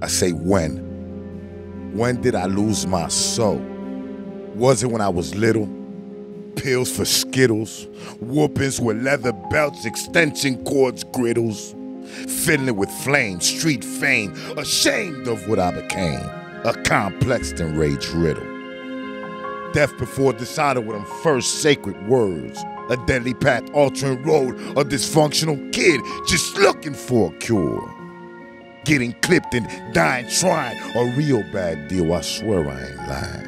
I say when. When did I lose my soul? Was it when I was little? Pills for Skittles, whoopings with leather belts, extension cords, griddles, fiddling with flames, street fame, ashamed of what I became, a complex and rage riddle. Death before dishonor with them first sacred words, a deadly path altering road, a dysfunctional kid just looking for a cure. Getting clipped and dying trying, a real bad deal, I swear I ain't lying.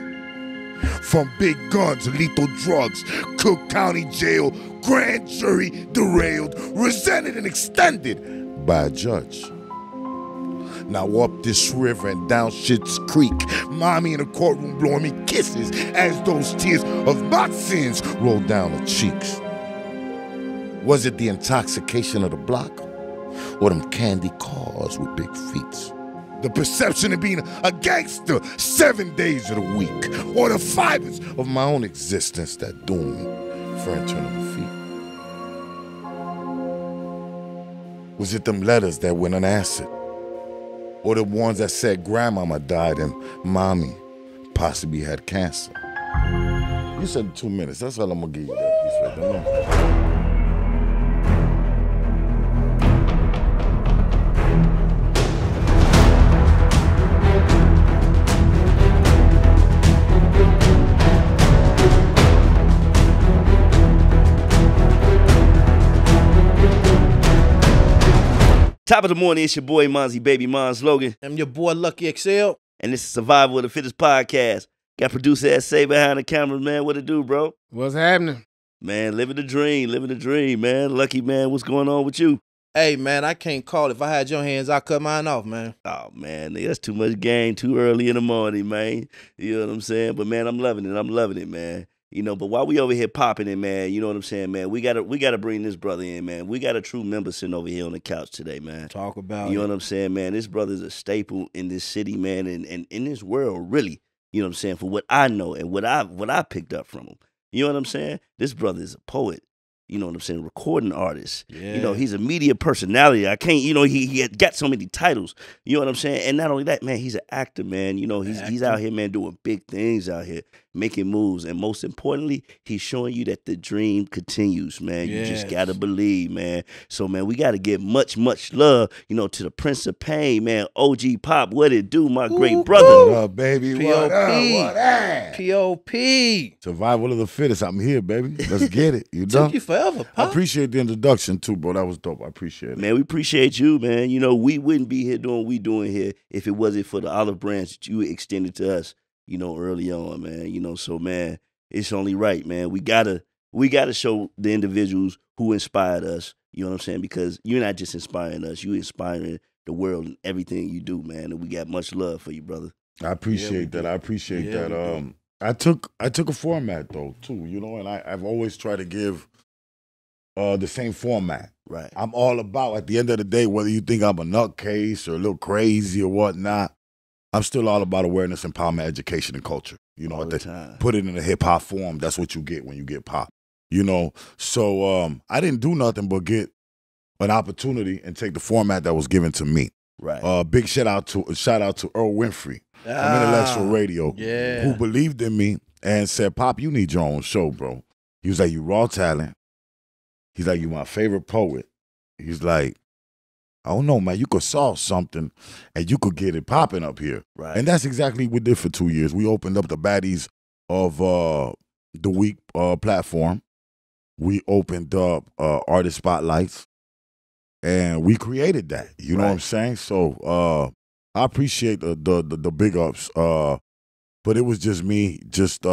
From big guns, lethal drugs, Cook County Jail, grand jury derailed, resented and extended by a judge. Now up this river and down Schitt's Creek, mommy in the courtroom blowing me kisses as those tears of my sins roll down her cheeks. Was it the intoxication of the block or them candy cars with big feet? The perception of being a gangster 7 days of the week, or the fibers of my own existence that doomed me for eternal defeat? Was it them letters that went unanswered, or the ones that said grandmama died and mommy possibly had cancer? You said 2 minutes. That's all I'm gonna give you. That piece right there. Top of the morning, it's your boy Monz Logan. I'm your boy LuckyXL. And this is Survival of the Fittest podcast. Got producer S.A. behind the camera, man. What it do, bro? What's happening? Man, living the dream, man. Lucky, man, what's going on with you? Hey, man, I can't call it. If I had your hands, I'd cut mine off, man. Oh, man, that's too much game too early in the morning, man. You know what I'm saying? But, man, I'm loving it, man. You know, but while we over here popping it, man, you know what I'm saying, man, we gotta bring this brother in, man. We got a true member sitting over here on the couch today, man. Talk about You know what I'm saying, man? This brother's a staple in this city, man, and in this world, really. You know what I'm saying? For what I know and what I picked up from him. You know what I'm saying? This brother is a poet. You know what I'm saying? Recording artist. Yeah. You know, he's a media personality. I can't, you know, he had got so many titles. You know what I'm saying? And not only that, man, he's an actor, man. You know, he's out here, man, doing big things out here, making moves. And most importantly, he's showing you that the dream continues, man. You just got to believe, man. So, man, we got to give much, much love, you know, to the Prince of Pain, man, Ogie POP. What it do, my great brother? What up, baby? P.O.P. What up? P.O.P. Survival of the fittest. I'm here, baby. Let's get it. You Took know? you forever, I Pop. appreciate the introduction, too, bro. That was dope. I appreciate it. Man, we appreciate you, man. You know, we wouldn't be here doing what we doing here if it wasn't for the olive branch that you extended to us, you know, early on, man. You know, so, man, it's only right, man. We gotta show the individuals who inspired us, you know what I'm saying? Because you're not just inspiring us, you're inspiring the world and everything you do, man. And we got much love for you, brother. I appreciate that. I appreciate Yeah, that. I took a format, though, too, you know, and I've always tried to give the same format. Right. I'm all about, at the end of the day, whether you think I'm a nutcase or a little crazy or whatnot, I'm still all about awareness, empowerment, education, and culture. You know, All the time. put it in a hip hop form. That's what you get when you get pop. You know, so I didn't do nothing but get an opportunity and take the format that was given to me. Right. Big shout out to Earl Winfrey from Intellectual Radio, Yeah. who believed in me and said, "Pop, you need your own show, bro." He was like, "You raw talent." He's like, "You my favorite poet." He's like, "I don't know, man. You could solve something and you could get it popping up here." Right. And that's exactly what we did for 2 years. We opened up the Baddies of the Week platform. We opened up Artist Spotlights. And we created that. You know what I'm saying? So I appreciate the big ups. But it was just me just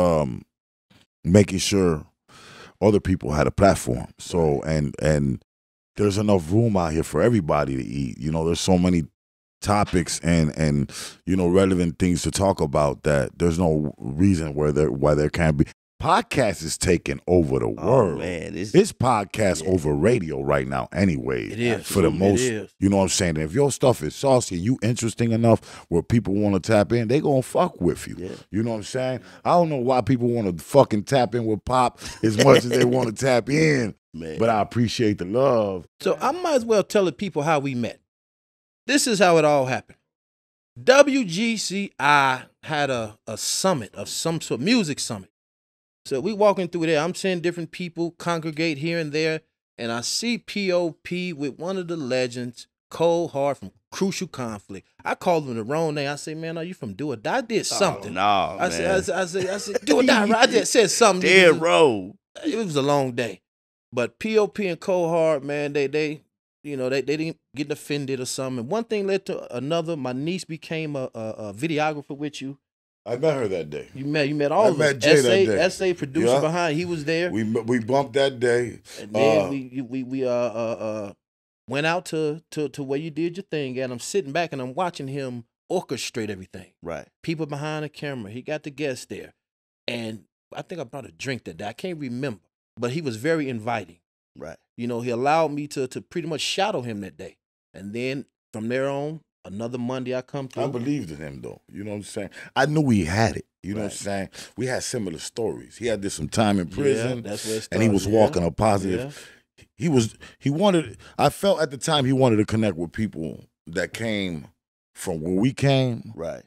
making sure other people had a platform. So and there's enough room out here for everybody to eat. You know, there's so many topics and you know, relevant things to talk about that there's no reason why there can't be. Podcast is taking over the world. Man, it's podcast over radio right now anyway. It is. For the most, It is. you know what I'm saying? And if your stuff is saucy, you interesting enough where people want to tap in, they gonna fuck with you. Yeah. You know what I'm saying? I don't know why people want to fucking tap in with Pop as much as they want to tap in. Man. But I appreciate the love. So I might as well tell the people how we met. This is how it all happened. WGCI had a summit of some sort, music summit. So we walking through there. I'm seeing different people congregate here and there, and I see POP with one of the legends, Cold Hard from Crucial Conflict. I called him the wrong name. I say, man, are you from Do or Die? I did something. Nah, I man. said, Do or Die. Right? I just said something. Dead row. It was a long day, but POP and Cold Hard, man, they didn't get offended or something. And one thing led to another. My niece became a videographer with you. I met her that day. You met all of us. I met Jay that day. SA producer behind. He was there. We bumped that day. And then we went out to where you did your thing, and I'm sitting back and I'm watching him orchestrate everything. Right. People behind the camera. He got the guests there, and I think I brought a drink that day. I can't remember, but he was very inviting. Right. You know, he allowed me to pretty much shadow him that day, and then from there on. Another Monday I come through. I believed in him though. You know what I'm saying? I knew he had it. You know what I'm saying? We had similar stories. He had did some time in prison. Yeah, that's where it started. And he was walking a positive. Yeah. He wanted, I felt at the time he wanted to connect with people that came from where we came. Right.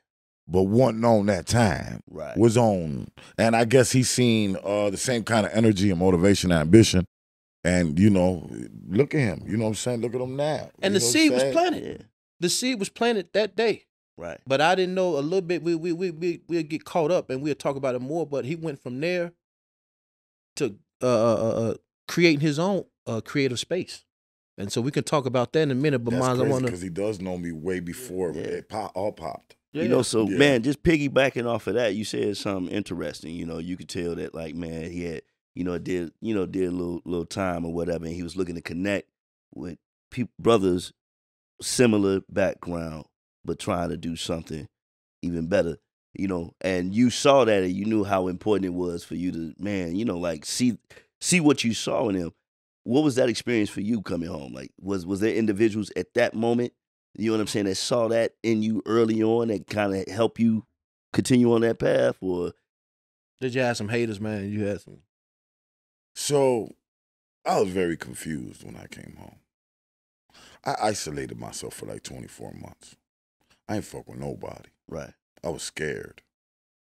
But wasn't on that time. Right. Was on. And I guess he's seen the same kind of energy and motivation and ambition. And, you know, look at him. You know what I'm saying? Look at him now. And the seed was planted. Yeah. The seed was planted that day. Right. But I didn't know a little bit. We'll get caught up and we'll talk about it more. But he went from there to creating his own creative space. And so we can talk about that in a minute. But that's Monz, I want to, because he does know me way before it all popped. Yeah. You know, so man, just piggybacking off of that, you said something interesting. You know, you could tell that like, man, he had, did a little time or whatever, and he was looking to connect with brothers similar background, but trying to do something even better, and you saw that and you knew how important it was for you to, man, like see what you saw in him. What was that experience for you coming home? Like, was there individuals at that moment, you know what I'm saying, that saw that in you early on that kind of help you continue on that path, or did you have some haters, man? You had some. So I was very confused when I came home. I isolated myself for like 24 months. I ain't fuck with nobody. Right. I was scared.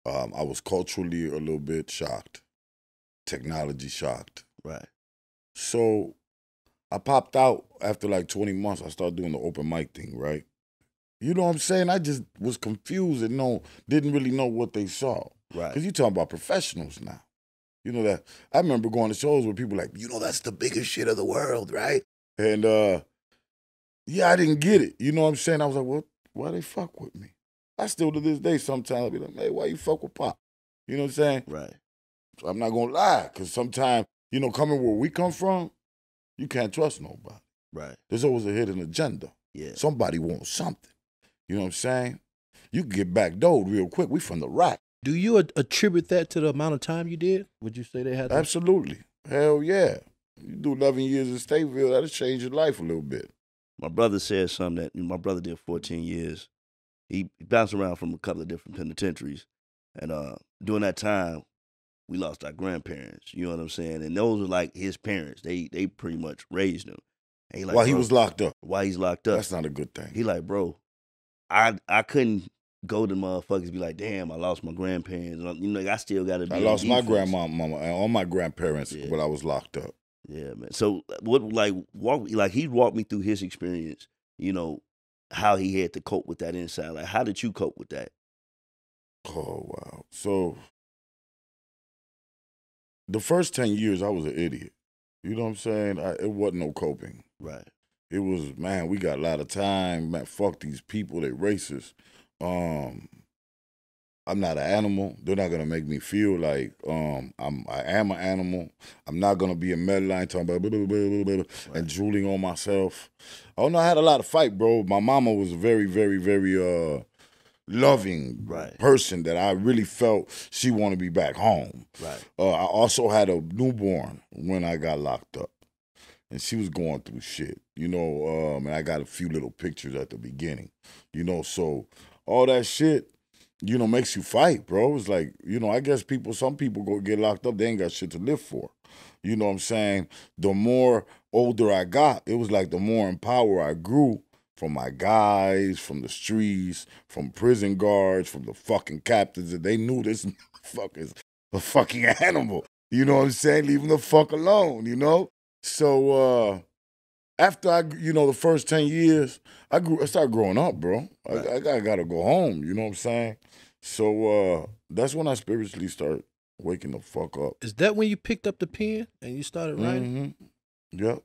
I was culturally a little bit shocked. Technology shocked. Right. So I popped out after like 20 months. I started doing the open mic thing, right? You know what I'm saying? I just was confused and didn't really know what they saw. Right. Because you talking about professionals now. You know that. I remember going to shows where people like, that's the biggest shit of the world, right? And yeah, I didn't get it. You know what I'm saying? I was like, well, why they fuck with me? I still to this day sometimes I'll be like, hey, why you fuck with Pop? You know what I'm saying? Right. So I'm not gonna lie, because sometimes, coming where we come from, you can't trust nobody. Right. There's always a hidden agenda. Yeah. Somebody wants something. You know what I'm saying? You can get backdoored real quick. We from the rack. Do you attribute that to the amount of time you did? Would you say they had? Absolutely. Hell yeah. You do 11 years in Stateville, that'll change your life a little bit. My brother said something that my brother did 14 years. He bounced around from a couple of different penitentiaries. And during that time, we lost our grandparents. You know what I'm saying? And those were like his parents. They pretty much raised him. And he like, while he was locked up. While he's locked up. That's not a good thing. He like, bro, I couldn't go to motherfuckers and be like, damn, I lost my grandparents. I still got to be. I lost my grandmama and all my grandparents when I was locked up. Yeah, man. So he walked me through his experience, how he had to cope with that inside. Like, how did you cope with that? Oh, wow. So the first 10 years, I was an idiot. You know what I'm saying? It wasn't no coping. Right. It was, man, we got a lot of time. Man, fuck these people. They racist. I'm not an animal. They're not gonna make me feel like I am an animal. I'm not gonna be a Medline talking about blah, blah, blah, blah, blah, and drooling on myself. I don't know. I had a lot of fight, bro. My mama was a very, very, very loving person that I really felt she wanted to be back home. Right. I also had a newborn when I got locked up, and she was going through shit, and I got a few little pictures at the beginning, so all that shit, makes you fight, bro. It's like, I guess some people go get locked up, they ain't got shit to live for. You know what I'm saying? The more older I got, it was like the more empowered I grew from my guys, from the streets, from prison guards, from the fucking captains, and they knew this motherfucker's a fucking animal. You know what I'm saying? Leave him the fuck alone, you know? So after the first 10 years, I started growing up, bro. Right. I gotta go home, you know what I'm saying? So that's when I spiritually started waking the fuck up. Is that when you picked up the pen and you started writing? Mm-hmm. Yep.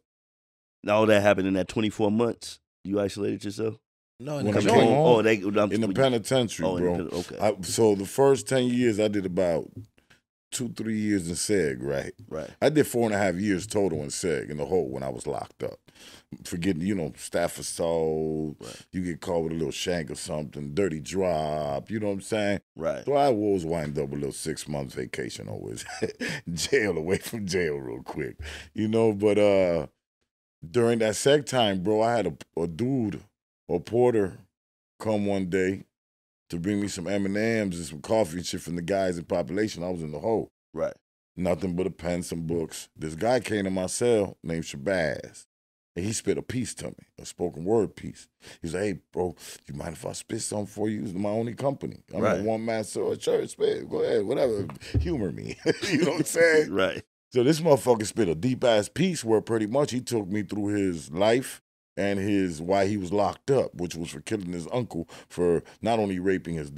Now all that happened in that 24 months. You isolated yourself? No, when I came home, in the penitentiary, bro. Okay. So the first 10 years, I did about 2-3 years in SEG, right? Right. I did 4.5 years total in SEG in the hole when I was locked up. Forgetting, staff assault, you get caught with a little shank or something, dirty drop, you know what I'm saying? Right. So I always wind up a little 6 months vacation always. Jail, away from jail real quick, but during that SEG time, bro, I had a dude, a porter, come one day to bring me some M&Ms and some coffee and shit from the guys in population. I was in the hole. Right. Nothing but a pen, some books. This guy came to my cell named Shabazz, and he spit a piece to me, a spoken word piece. He was like, hey, bro, you mind if I spit something for you? It's my only company. I'm a one-man church, spit. Go ahead, whatever. Humor me. You know what I'm saying? Right. So this motherfucker spit a deep-ass piece where pretty much he took me through his life and why he was locked up, which was for killing his uncle for not only raping him,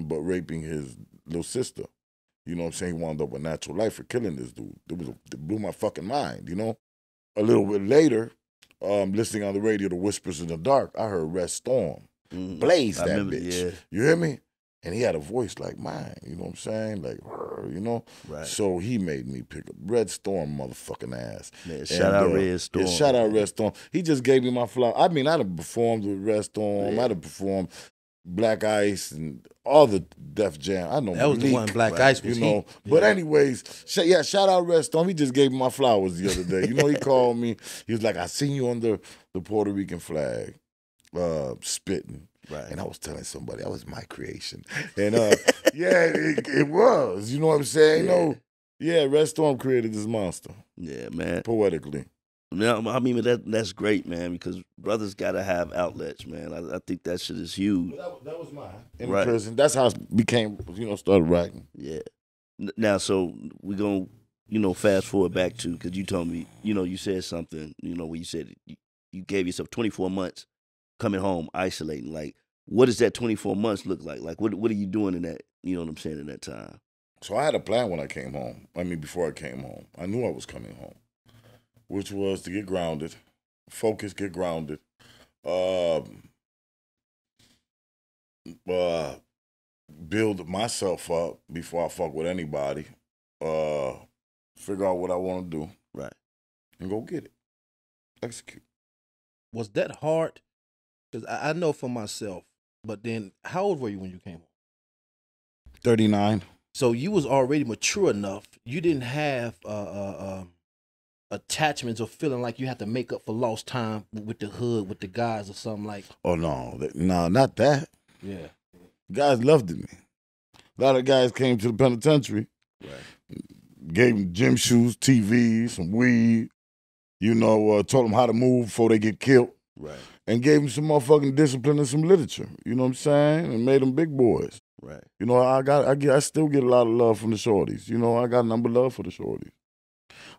but raping his little sister. You know what I'm saying? He wound up with natural life for killing this dude. It blew my fucking mind, A little bit later, listening on the radio, The Whispers in the Dark, I heard Red Storm. Blaze that bitch. Yeah. You hear me? And he had a voice like mine, you know what I'm saying? Like, Right. So he made me pick up Red Storm motherfucking ass. Man, shout out Red Storm. Yeah, shout out Red Storm. He just gave me my flower. I mean, I'd have performed with Red Storm. I'd have performed Black Ice and all the Def Jam. I know that was the one Black Ice was But anyways, shout out Red Storm. He just gave me my flowers the other day. He called me. He was like, I seen you under the Puerto Rican flag, spitting. Right. And I was telling somebody that was my creation. And it was. You know what I'm saying? Red Storm created this monster. Yeah, man. Poetically. No, I mean that's great, man, because brothers gotta have outlets, man. I think that shit is huge. Well, that was mine. In prison. That's how it became, started writing. Yeah. Now, so we're gonna, fast forward back to, because you told me, you said something, when you said you gave yourself 24 months coming home, isolating. Like, what does that 24 months look like? Like, what are you doing in that, you know what I'm saying, in that time? So I had a plan when I came home. I mean, before I came home. I knew I was coming home, which was to get grounded, focus, get grounded, build myself up before I fuck with anybody, figure out what I want to do. Right. And go get it. Execute. Was that hard? Because I know for myself, but then how old were you when you came home? 39. So you was already mature enough. You didn't have attachments or feeling like you had to make up for lost time with the hood, with the guys or something like. Oh, no, not that. Yeah. Guys loved me. A lot of guys came to the penitentiary. Right. Gave them gym shoes, TVs, some weed, told them how to move before they get killed. Right. And gave them some motherfucking discipline and some literature. You know what I'm saying? And made them big boys. Right. I still get a lot of love from the shorties. I got a number of love for the shorties.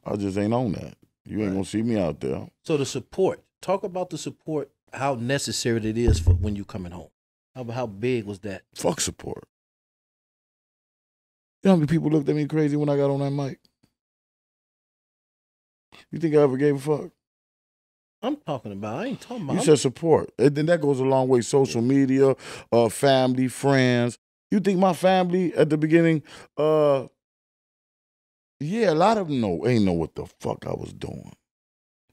I just ain't on that. You ain't gonna see me out there. So the support. Talk about the support, how necessary it is for when you coming home. How big was that? Fuck support. You know how many people looked at me crazy when I got on that mic? You think I ever gave a fuck? I ain't talking about. You said support. And then that goes a long way. Social media, family, friends. You think my family at the beginning, a lot of them ain't know what the fuck I was doing.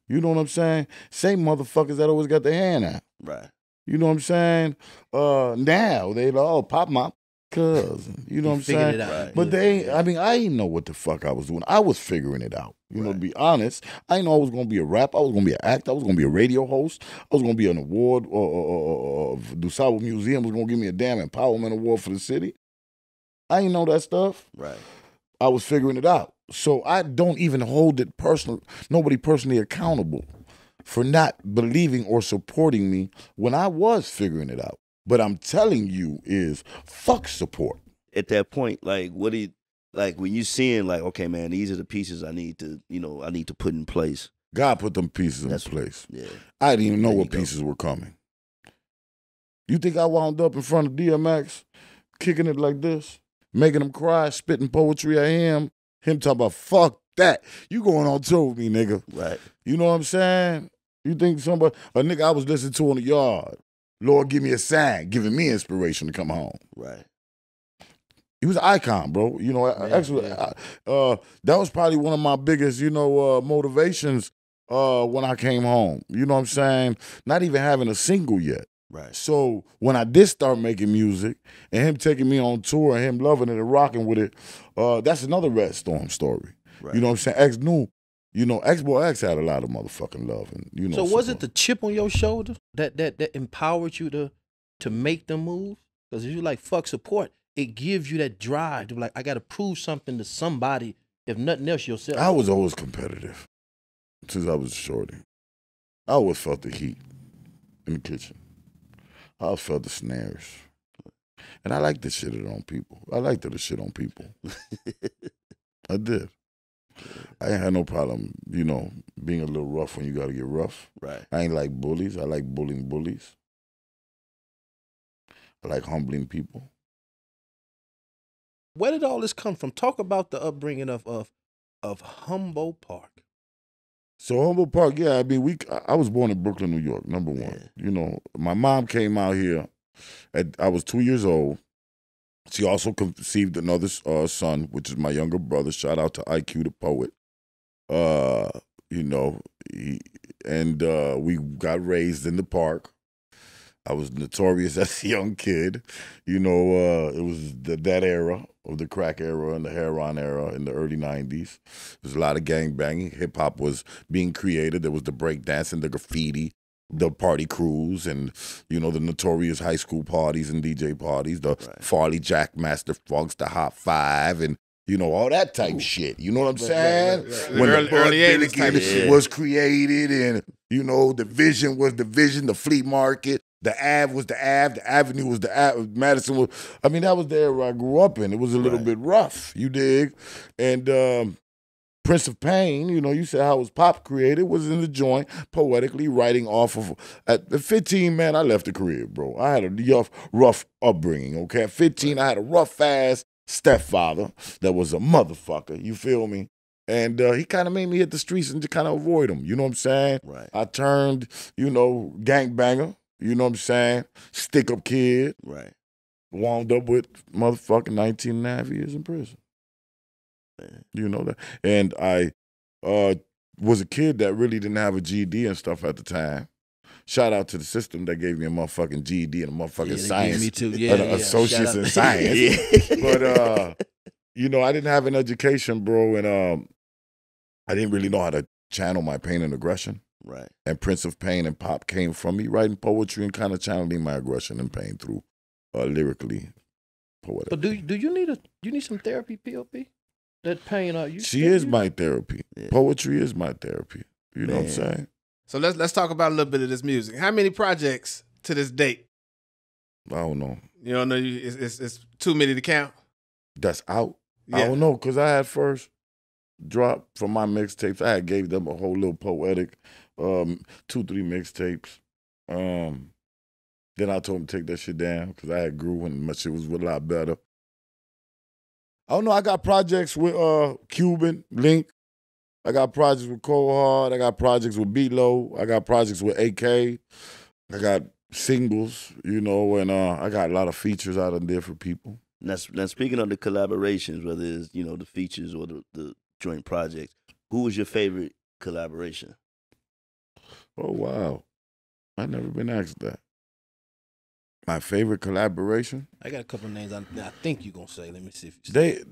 You know what I'm saying? Same motherfuckers that always got their hand out. Right. You know what I'm saying? Now they like, Pop my cousin. You know what I'm saying? It out. Right. But I didn't know what the fuck I was doing. I was figuring it out. To be honest, I didn't know I was going to be a rapper. I was going to be an actor. I was going to be a radio host. I was going to be an award. DuSable Museum was going to give me a damn empowerment award for the city. I didn't know that stuff. Right. I was figuring it out. So I don't even hold it nobody personally accountable. for not believing or supporting me when I was figuring it out. But I'm telling you is fuck support. At that point, like, what do you, like, when you seeing, like, okay, man, these are the pieces I need to, I need to put in place. God put them pieces in place. Yeah. I didn't even know what pieces were coming. You think I wound up in front of DMX, kicking it like this, making him cry, spitting poetry at him talking about, fuck that. You going on tour with me, nigga. Right. You know what I'm saying? You think somebody, a nigga I was listening to in the yard, Lord give me a sign, giving me inspiration to come home. Right. He was an icon, bro. You know, actually, that was probably one of my biggest, motivations when I came home. You know what I'm saying? Not even having a single yet. Right. So when I did start making music and him taking me on tour and him loving it and rocking with it, that's another Red Storm story. Right. You know what I'm saying? X knew, X-Boy X had a lot of motherfucking love. And, so was it the chip on your shoulder that empowered you to make the move? Because if you like fuck support, it gives you that drive to be like, I got to prove something to somebody, if nothing else, yourself. I was always competitive since I was a shorty. I always felt the heat in the kitchen. I always felt the snares. And I like to shit it on people. I like to shit on people. I did. I ain't had no problem, being a little rough when you got to get rough. Right. I ain't like bullies. I like bullying bullies. I like humbling people. Where did all this come from? Talk about the upbringing of Humboldt Park. So Humboldt Park, yeah, I mean, I was born in Brooklyn, New York, number one. Yeah. My mom came out here I was 2 years old. She also conceived another son, which is my younger brother. Shout out to IQ the poet. We got raised in the park. I was notorious as a young kid. It was that era of the crack era and the heroin era in the early 90s. There's a lot of gang banging. Hip hop was being created. There was the break dancing, the graffiti, the party crews, and, the notorious high school parties and DJ parties, the Farley Jack Master Funks, the Hot Five, and, all that type shit. You know what I'm saying? Right. When the Bud Billiken was created and, the Vision was the Vision, the flea market. The Ave was the Ave, the Avenue was the Ave, Madison was, that was the era I grew up in. It was a little bit rough, you dig? And Prince of Pain, you said how was Pop created, was in the joint, poetically writing off of, at 15, man, I left the crib, bro. I had a rough upbringing, okay? At 15, I had a rough-ass stepfather that was a motherfucker, you feel me? And he kind of made me hit the streets and just kind of avoid him, you know what I'm saying? Right. I turned, gangbanger. You know what I'm saying? Stick-up kid. Right. Wound up with motherfucking 19 and a half years in prison. Man. You know that? And I was a kid that really didn't have a GED and stuff at the time. Shout out to the system that gave me a motherfucking GED and a motherfucking science. Me too. Associates in science. But, I didn't have an education, bro, and I didn't really know how to channel my pain and aggression. Right. And Prince of Pain and Pop came from me writing poetry and kind of channeling my aggression and pain through lyrically, poetically. So do you need some therapy, POP? That pain She is my therapy. Yeah. Poetry is my therapy. You know what I'm saying? So let's talk about a little bit of this music. How many projects to this date? I don't know. You don't know? It's too many to count. That's out. Yeah. I don't know, because I had first drop from my mixtapes. I had gave them a whole little poetic 2-3 mixtapes. Then I told them to take that shit down because I had grew and my shit was a lot better. I don't know. I got projects with Cuban Link. I got projects with Cold Hard. I got projects with B-Lo. I got projects with AK. I got singles, and I got a lot of features out of there for people. Now speaking of the collaborations, whether it's the features or the joint projects, who was your favorite collaboration? Oh, wow. I've never been asked that. My favorite collaboration? I got a couple of names I think you're going to say. Let me see if you say.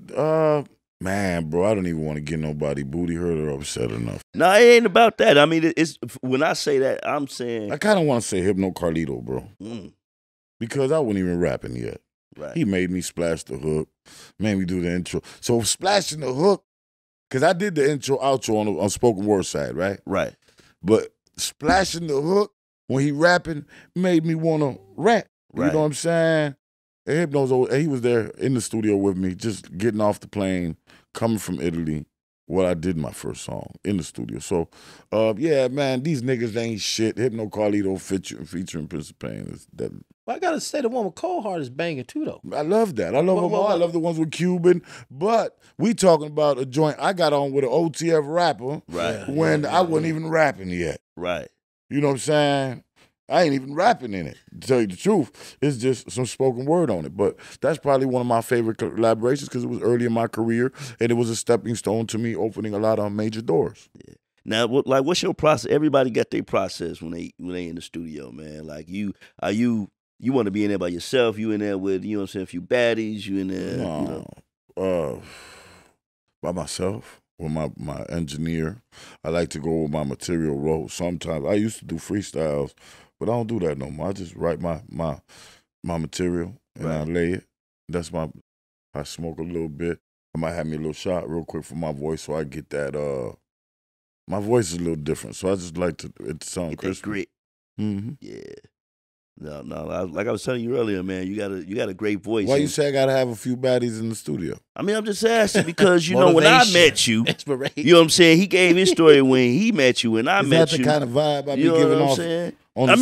Man, bro, I don't even want to get nobody booty hurt or upset enough. No, it ain't about that. I mean, it's when I say that, I'm saying... I kind of want to say Hypno Carlito, bro. Because I wasn't even rapping yet. Right. He made me splash the hook, made me do the intro. So splashing the hook, because I did the intro, outro on spoken word side, right? Right. But splashing the hook when he rapping made me want to rap. You know what I'm saying? And Hypno's, he was there in the studio with me, just getting off the plane, coming from Italy. What I did my first song in the studio. So, yeah, man, these niggas ain't shit. Hypno Carlito featuring Prince of Pain. Well, I gotta say the one with Cold Heart is banging too, though. I love that. I love them all. I love the ones with Cuban. But we talking about a joint I got on with an OTF rapper when I wasn't even rapping yet. Right. You know what I'm saying? I ain't even rapping in it. To tell you the truth, it's just some spoken word on it. But that's probably one of my favorite collaborations because it was early in my career and it was a stepping stone to me opening a lot of major doors. Yeah. Now, what's your process? Everybody got their process when they in the studio, man. Like you want to be in there by yourself. You in there with, you know what I'm saying, a few baddies. You in there, by myself. With my engineer. I like to go with my material roll. Sometimes I used to do freestyles, but I don't do that no more. I just write my material and I lay it. I smoke a little bit. I might have me a little shot real quick for my voice so I get that my voice is a little different. So I just like it sound crisp. Grit. Mm-hmm. Yeah. No. Like I was telling you earlier, man, you got a great voice. Why you say I gotta have a few baddies in the studio? I mean, I'm just asking because you know when I met you, inspiration. You know what I'm saying. He gave his story when he met you, and I met you. Is that the kind of vibe I be you know giving what I'm off? Saying? I'm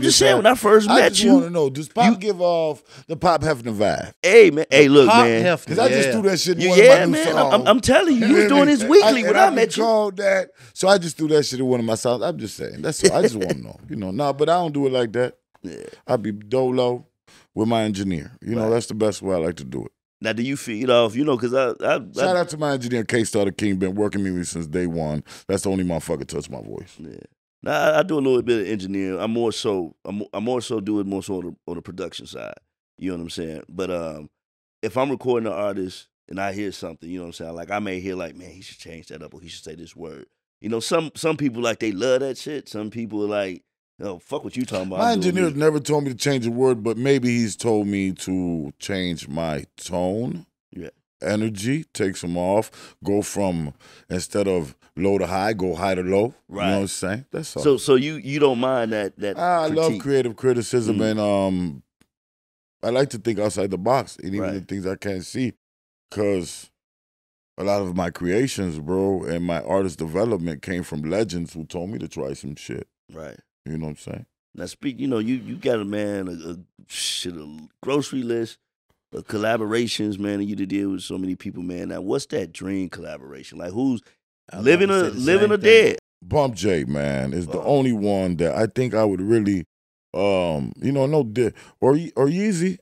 just saying when I first met you. I just want to know, does Pop give off the Pop Hefner vibe? Hey man, look Pop man, because I just do that shit in one of my new songs. I'm telling you, you was doing this weekly when I met you. Called that, so I just do that shit in one of my songs. I'm just saying, that's all. I just want to know, but I don't do it like that. Yeah. I be dolo with my engineer. That's the best way I like to do it. Now, do you feed off? Because I shout out to my engineer, K-Star the King, been working with me since day one. That's the only motherfucker touch my voice. Yeah. Now I do a little bit of engineering. I'm more so do it more so on the production side. You know what I'm saying? But if I'm recording an artist and I hear something, you know what I'm saying? Like I may hear like, man, he should change that up or he should say this word. Some people like they love that shit. Some people are like, oh, fuck what you talking about. My engineer's never told me to change a word, but maybe he's told me to change my tone, energy, take some off, go from, instead of low to high, go high to low. Right. You know what I'm saying? That's all. So you don't mind that I critique. love creative criticism, and I like to think outside the box, and even the things I can't see, because a lot of my creations, bro, and my artist development came from legends who told me to try some shit. Right. You know what I'm saying? Now, you got a grocery list of collaborations, man, and you deal with so many people, man. Now, what's that dream collaboration? Like, who's living or dead? Bump J, man, is the only one that I think I would really, or Yeezy,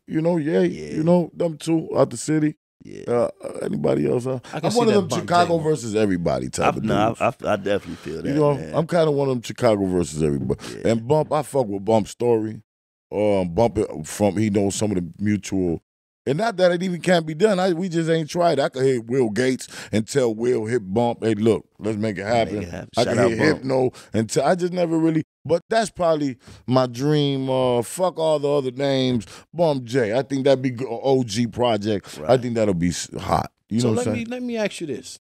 them two out the city. Yeah. Anybody else? I'm one of them Chicago versus everybody type of dudes. I definitely feel that. Man. I'm kind of one of them Chicago versus everybody. Yeah. And Bump, I fuck with Bump's story. Bump it from he knows some of the mutual. And not that it even can't be done. We just ain't tried. I could hit Will Gates and tell Will hit Bump, hey, look, let's make it happen. I could hit Hypno and I just never really. But that's probably my dream. Fuck all the other names. Bump J. I think that'd be good. OG project. Right. I think that'll be hot. You know what I'm saying? Let me ask you this.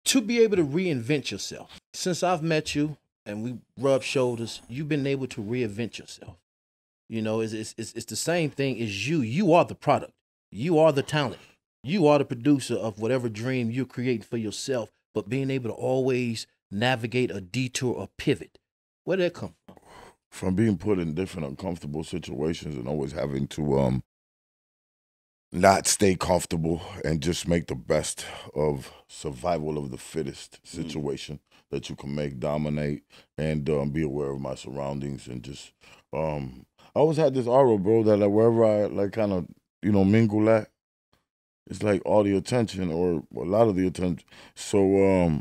To be able to reinvent yourself, since I've met you and we rub shoulders, you've been able to reinvent yourself. It's the same thing as you. You are the product. You are the talent. You are the producer of whatever dream you're creating for yourself, but being able to always navigate a detour or pivot. Where did that come from? From being put in different uncomfortable situations and always having to not stay comfortable and just make the best of survival of the fittest situation that you can make, dominate, and be aware of my surroundings and just I always had this aura, bro, that like wherever I like kind of, mingle at, it's like all the attention or a lot of the attention. So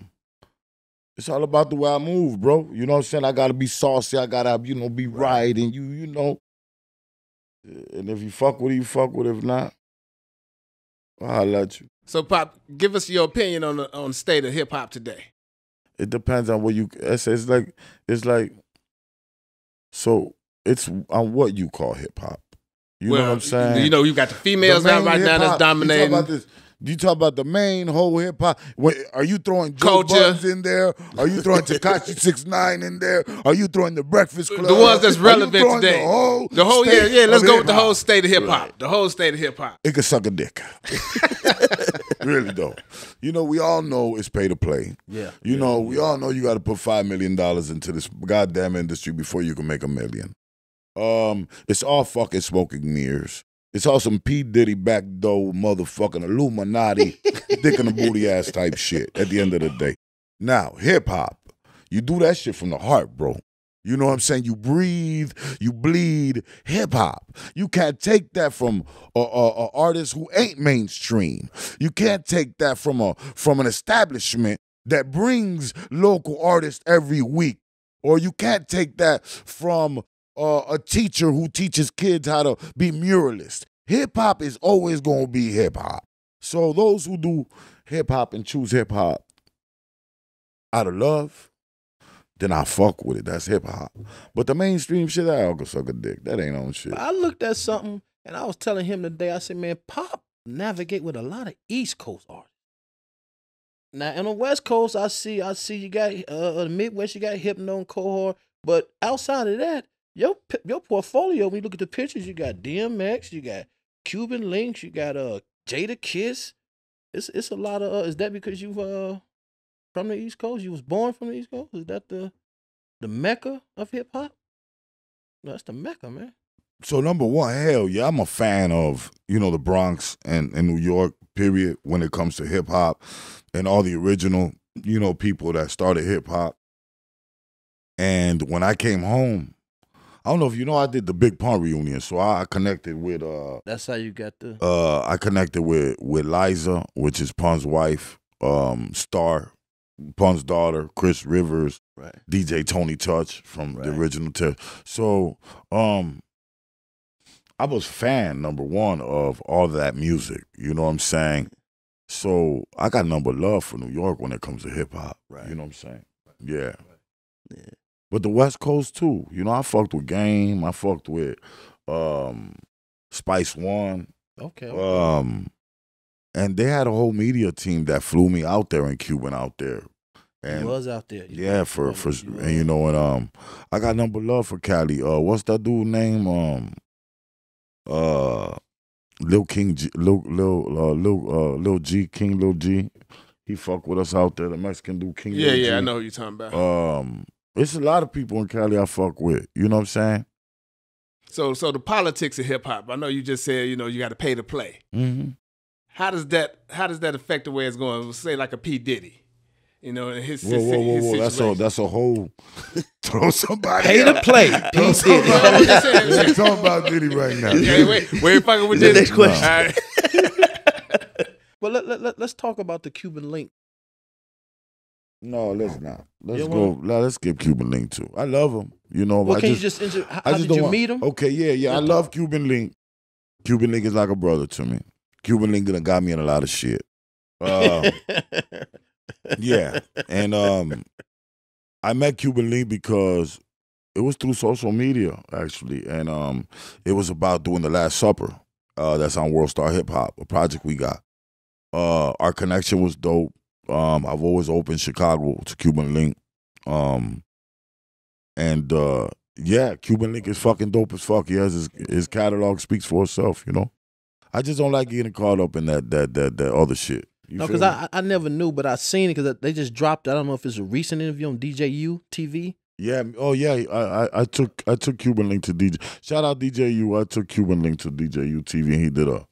it's all about the way I move, bro. You know what I'm saying? I gotta be saucy, I gotta, be right, and and if you fuck with it, you fuck with it. If not, I'll let you. So Pop, give us your opinion on the state of hip hop today. It depends on what you it's like so it's on what you call hip hop. You know what I'm saying? You got the females out right now that's dominating. About this. You talk about the main whole hip hop. Are you throwing Joe Culture. Budden in there? Are you throwing Tekashi 6ix9ine in there? Are you throwing the Breakfast Club? The ones that's relevant Are you throwing today. The whole state yeah. Let's of go with the hip-hop? whole state of hip hop. The whole state of hip hop. It could suck a dick. Really though. You know, we all know it's pay to play. Yeah. You know, we all know you got to put $5 million into this goddamn industry before you can make $1 million. It's all fucking smoking mirrors. It's all some P. Diddy backdoor motherfucking Illuminati dick in the booty ass type shit at the end of the day. Now, hip hop, you do that shit from the heart, bro. You know what I'm saying? You breathe, you bleed hip hop. You can't take that from a artist who ain't mainstream. You can't take that from an establishment that brings local artists every week. Or you can't take that from a teacher who teaches kids how to be muralists. Hip-hop is always going to be hip-hop. So those who do hip-hop and choose hip-hop out of love, then I fuck with it. That's hip-hop. But the mainstream shit, I can suck a dick. That ain't on shit. I looked at something, and I was telling him today, I said, man, Pop navigate with a lot of East Coast artists. Now, on the West Coast, I see you got the Midwest, you got Hypno and Cohort, but outside of that, your portfolio, when you look at the pictures, you got DMX, you got Cuban Links, you got Jada Kiss. It's a lot of. Is that because you from the East Coast? You was born from the East Coast? Is that the mecca of hip hop? No, that's the mecca, man. So number one, hell yeah, I'm a fan of, you know, the Bronx and New York, period, when it comes to hip hop and all the original, you know, people that started hip hop. And when I came home, I don't know if you know, I did the Big Pun reunion, so I connected with That's how you got the I connected with Liza, which is Pun's wife, Star, Pun's daughter, Chris Rivers, Right. DJ Tony Touch from the Right. original So I was fan number one of all that music, you know what I'm saying? So I got number love for New York when it comes to hip hop. Right. You know what I'm saying? Yeah. Yeah. But the West Coast too. You know, I fucked with Game. I fucked with Spice One. okay. And they had a whole media team that flew me out there and Cuban out there. He And was out there. yeah, for and you know, and I got number love for Cali. What's that dude name? Lil King G, Lil G. He fuck with us out there. The Mexican dude King. Lil G. Yeah, I know who you're talking about. It's a lot of people in Cali I fuck with. You know what I'm saying? So the politics of hip hop. I know you just said, you know, you got to pay to play. Mm-hmm. How does that affect the way it's going? Say like a P. Diddy, you know, and his Whoa. situation. That's a whole throw somebody Pay out. to play. Throw P. somebody Diddy. I'm just saying. We're talking about Diddy right now. Okay, wait, we ain't fucking with The Diddy. next question. All right. Well, let's talk about the Cuban Link. No, let's not. Let's You go. Let's give Cuban Link too. I love him. You know, Well, I can just, you just how I just did don't you want- meet him? Okay, yeah. I love Cuban Link. Cuban Link is like a brother to me. Cuban Link done got me in a lot of shit. Yeah, and I met Cuban Link because it was through social media actually, and it was about doing the Last Supper. That's on World Star Hip Hop, a project we got. Our connection was dope. I've always opened Chicago to Cuban Link. Yeah, Cuban Link is fucking dope as fuck. He has his catalog speaks for itself, you know. I just don't like getting caught up in that other shit. You No, feel because me? I never knew, but I seen it because they just dropped. I don't know if it's a recent interview on DJU TV. Yeah. Oh yeah. I took Cuban Link to DJ. Shout out DJU. I took Cuban Link to DJU TV, and he did a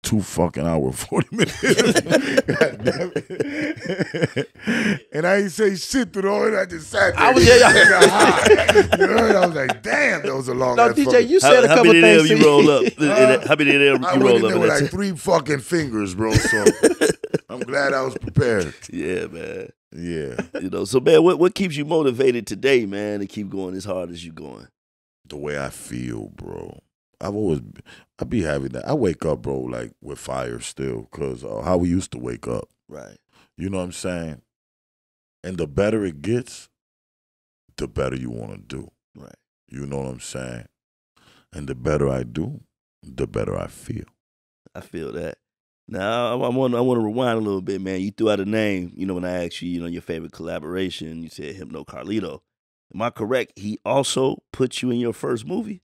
2 fucking hour 40 minutes. God damn it. And I ain't say shit through the whole. I just sat there. I was You heard? I was like, damn, that was a long. No, ass DJ, fucking- you said a How couple many of things. them you roll up? How many of them I you went roll in up? there in with that like 3 fucking fingers, bro. So I'm glad I was prepared. Yeah, man. Yeah. You know, so man, what keeps you motivated today, man, to keep going as hard as you going? The way I feel, bro. I be having that. I wake up, bro, like with fire still, because how we used to wake up. Right. You know what I'm saying? And the better it gets, the better you want to do. Right. You know what I'm saying? And the better I do, the better I feel. I feel that. Now I want to rewind a little bit, man. You threw out a name, when I asked you, your favorite collaboration. You said Hypno Carlito. Am I correct? He also put you in your first movie?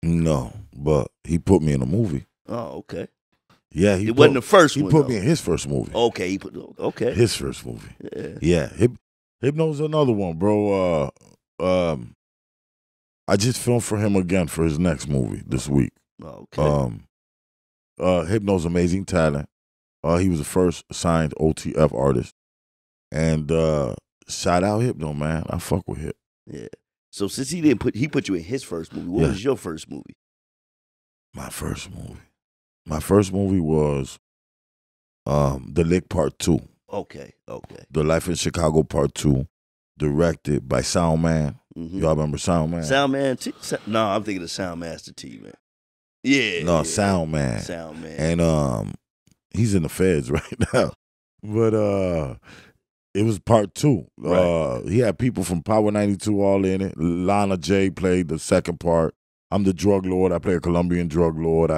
No, but he put me in a movie. Oh, okay. Yeah, it wasn't the first one. He put me in his first movie. Okay, his first movie. Yeah. Hypno's another one, bro. I just filmed for him again for his next movie this week. Okay. Hypno's amazing talent. He was the first signed OTF artist, and shout out Hypno, man. I fuck with Hip. Yeah. So since he put you in his first movie. What was your first movie? My first movie was The Lick Part 2. Okay. The Life in Chicago Part 2, directed by Soundman. Mm-hmm. Y'all remember Soundman? Soundman T? No, I'm thinking of Soundmaster T, man. Yeah. No, yeah. Soundman. And he's in the feds right now. But it was part 2. Right. He had people from Power 92 all in it. Lana J played the second part. I'm the drug lord. I play a Colombian drug lord.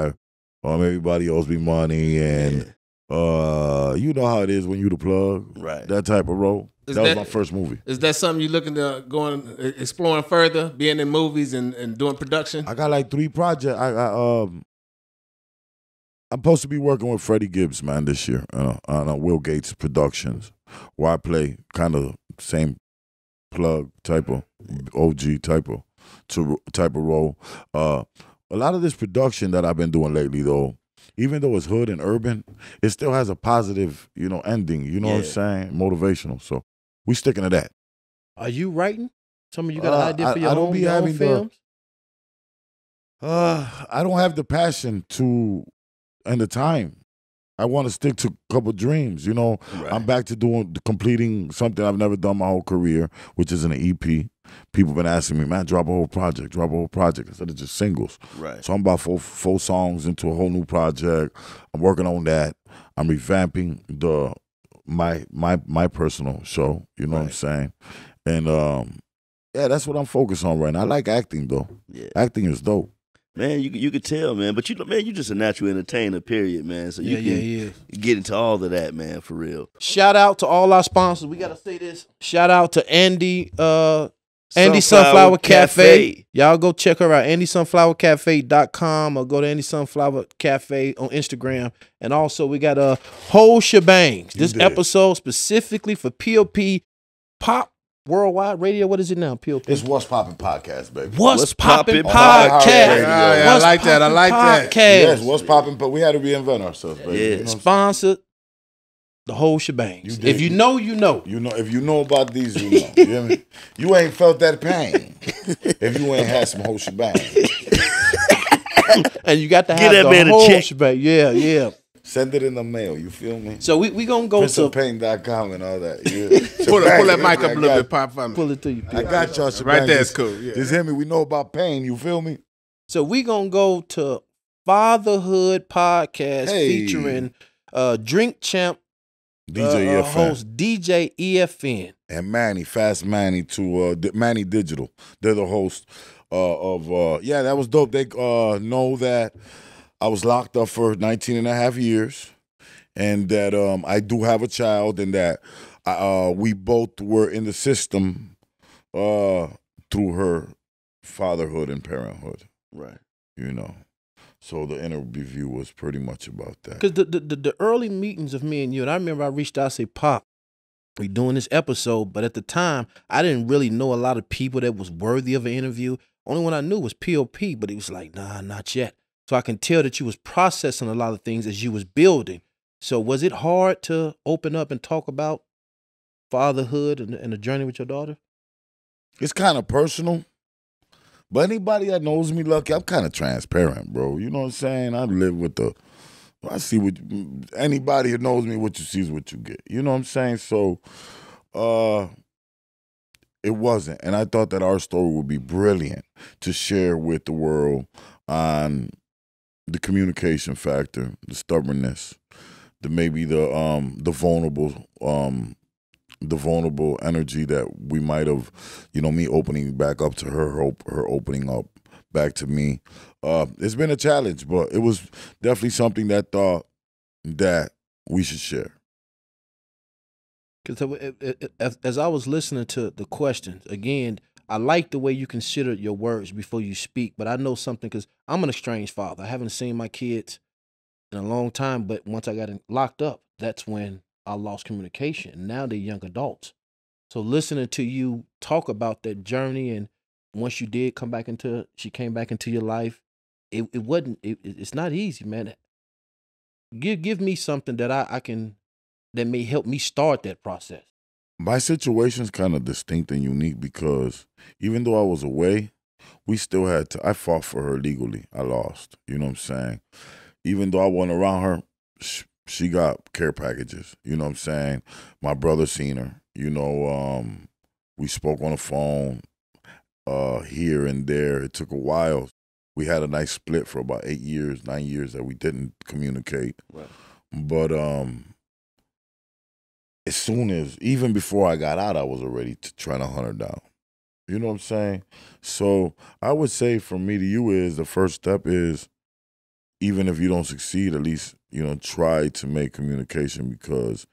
Everybody owes me money, and you know how it is when you the plug. Right. That type of role. That was my first movie. Is that something you looking to exploring further, being in movies and doing production? I got like 3 projects. I'm supposed to be working with Freddie Gibbs, man, this year on Will Gates Productions, where I play kind of same plug type of OG type of role. A lot of this production that I've been doing lately, though, even though it's hood and urban, it still has a positive, ending. You know what I'm saying? Motivational. So we sticking to that. Are you writing? Some of you got an idea for your own films? I don't have the passion and the time. I want to stick to a couple dreams. Right. I'm back to completing something I've never done my whole career, which is an EP. People been asking me, man, drop a whole project instead of just singles. Right. So I'm about four songs into a whole new project. I'm working on that. I'm revamping my personal show. You know what I'm saying? And that's what I'm focused on right now. I like acting though. Yeah. Acting is dope. Man, you could tell, man. But you just a natural entertainer, period, man. So you can get into all of that, man, for real. Shout out to all our sponsors. We gotta say this. Shout out to Andy Sunflower Cafe. Y'all go check her out. AndySunflowerCafe.com or go to Andy Sunflower Cafe on Instagram. And also we got a whole shebang. This episode specifically for POP Pop Worldwide Radio. What is it now? POP. It's What's Poppin' Podcast, baby. What's Poppin' Podcast. Yeah, I like that. I like that. Yes, What's Poppin', but we had to reinvent ourselves, baby. Yeah. You know Sponsored the whole shebang. If you know, you know. If you know about these, you know. You hear me? You ain't felt that pain if you ain't had some whole shebang. And you got to Get have that the man a whole check. shebang. Yeah. Send it in the mail. You feel me? So we gonna go to PrinceofPain.com and all that. Yeah. Pull that mic up a little bit, Pop, for me. pull it to you. I got y'all. Right there is cool. Yeah. Just hear me. We know about pain. You feel me? So we gonna go to Fatherhood Podcast Hey. featuring Drink Champ DJ EFN host DJ EFN. and Manny, Fast Manny to Manny Digital. They're the host of that was dope. They know that I was locked up for 19 and a half years, and that I do have a child, and that we both were in the system through her fatherhood and parenthood. Right. So the interview was pretty much about that. Because the early meetings of me and you, and I remember I reached out and said, Pop, we doing this episode, but at the time, I didn't really know a lot of people that was worthy of an interview. Only one I knew was POP, but he was like, nah, not yet. So I can tell that you was processing a lot of things as you was building. So was it hard to open up and talk about fatherhood and the journey with your daughter? It's kind of personal. But anybody that knows me, Lucky, I'm kind of transparent, bro. You know what I'm saying? I see what anybody who knows me, what you see is what you get. You know what I'm saying? So it wasn't. And I thought that our story would be brilliant to share with the world on the communication factor, the stubbornness, the vulnerable energy that we might have, me opening back up to her opening up back to me. It's been a challenge, but it was definitely something that that we should share. Because as I was listening to the questions, again, I like the way you consider your words before you speak, but I know something because I'm an estranged father. I haven't seen my kids in a long time, but once I got locked up, that's when I lost communication. And now they're young adults. So listening to you talk about that journey, and once you did she came back into your life, it's not easy, man. Give me something that I can, that may help me start that process. My situation's kind of distinct and unique because even though I was away, we still had to, I fought for her legally. I lost, you know what I'm saying? Even though I wasn't around her, she got care packages, you know what I'm saying? My brother seen her, you know, we spoke on the phone here and there. It took a while. We had a nice split for about 8 years, 9 years that we didn't communicate. Right. But as soon as, even before I got out, I was already trying to hunt her down. You know what I'm saying? So I would say from me to you is the first step is, even if you don't succeed, at least, you know, try to make communication, because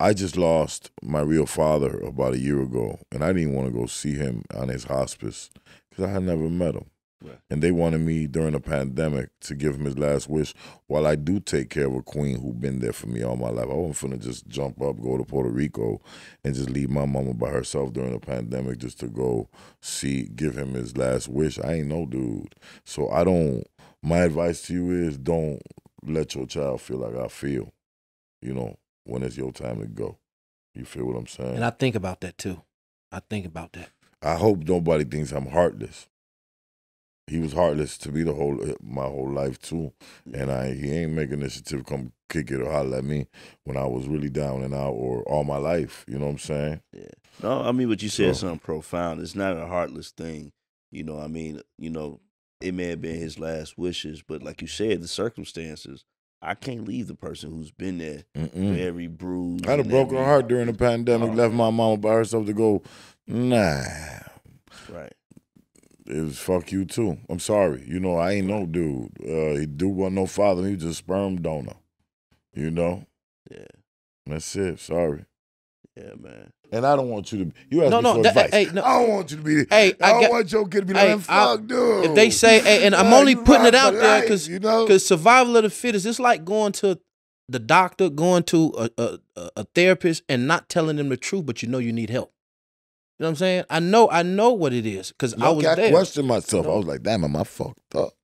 I just lost my real father about a year ago, and I didn't want to go see him on his hospice because I had never met him. Right. And they wanted me during the pandemic to give him his last wish while I do take care of a queen who's been there for me all my life. I wasn't finna just jump up, go to Puerto Rico, and just leave my mama by herself during the pandemic just to go give him his last wish. I ain't no dude. So my advice to you is don't let your child feel like I feel, you know, when it's your time to go. You feel what I'm saying? And I think about that too. I think about that. I hope nobody thinks I'm heartless. He was heartless to me my whole life too, and he ain't make initiative come kick it or holler at me when I was really down and out or all my life. You know what I'm saying? Yeah. No, I mean what you said is something profound. It's not a heartless thing. You know, I mean, you know, it may have been his last wishes, but like you said, the circumstances. I can't leave the person who's been there, very bruised. I had a broken heart during the pandemic. Left my mama by herself to go. Nah. Right. It was fuck you too. I'm sorry. You know, I ain't no dude. He wasn't no father. He was just a sperm donor. You know? Yeah. That's it. Sorry. Yeah, man. And I don't want you to. You asked me for advice. I don't want you to be. I don't want your kid to be like, fuck, dude. If they say, and I'm only putting it out there because survival of the fittest. It's like going to the doctor, going to a therapist, and not telling them the truth, but you know you need help. You know what I'm saying? I know what it is because I was there. I questioned myself. I was like, damn, am I fucked up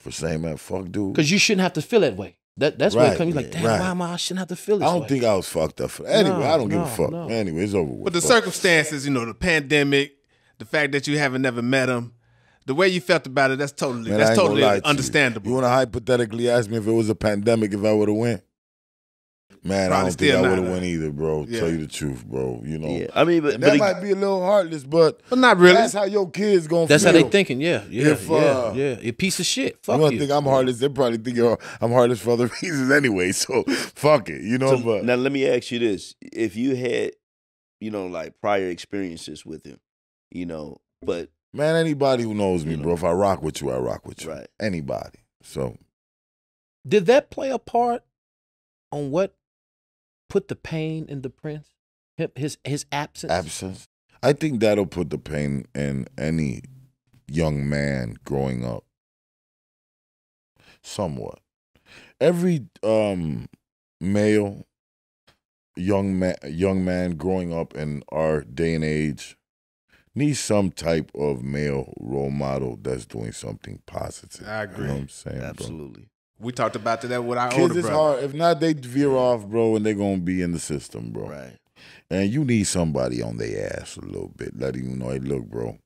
for saying, man, fuck, dude? Because you shouldn't have to feel that way. That's where it comes. You're like, damn, why I shouldn't have to feel this way? I don't think I was fucked up for that. Anyway, I don't give a fuck. No. Anyway, it's over with. But the circumstances, you know, the pandemic, the fact that you haven't never met him, the way you felt about it, that's totally understandable. You want to hypothetically ask me if it was a pandemic, if I would have went? Man, probably I don't think I would have went either, bro. Yeah. Tell you the truth, bro. You know, yeah. I mean, but that might be a little heartless, but not really. That's how your kids gonna. That's feel. How they thinking. Yeah. A piece of shit. Fuck you. Think I'm heartless? They probably think I'm heartless for other reasons anyway. So fuck it, you know. So, now let me ask you this: if you had, you know, like prior experiences with him, you know, but man, anybody who knows me, bro, if I rock with you, I rock with you. Right. Anybody. So, did that play a part on what put the pain in the prince? His absence? Absence. I think that'll put the pain in any young man growing up. Somewhat. Every male, young man growing up in our day and age needs some type of male role model that's doing something positive. I agree. You know what I'm saying? Absolutely. Bro? We talked about that with our kids older is brother. hard. If not, they veer off, bro, and they're going to be in the system, bro. Right. And you need somebody on their ass a little bit, letting you know, hey, look, bro,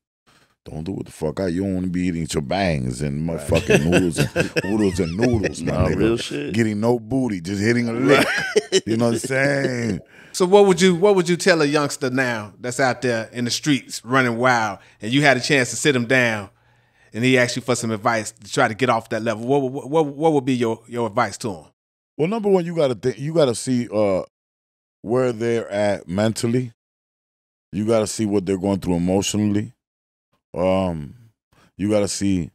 don't do what the fuck you don't want to be eating chabangs and motherfucking noodles, no, real shit. Getting no booty, just hitting a lick. You know what I'm saying? So what would you tell a youngster now that's out there in the streets running wild, and you had a chance to sit him down, and he asked you for some advice to try to get off that level? What would be your advice to him? Well, number one, you gotta see where they're at mentally. You gotta see what they're going through emotionally. You gotta see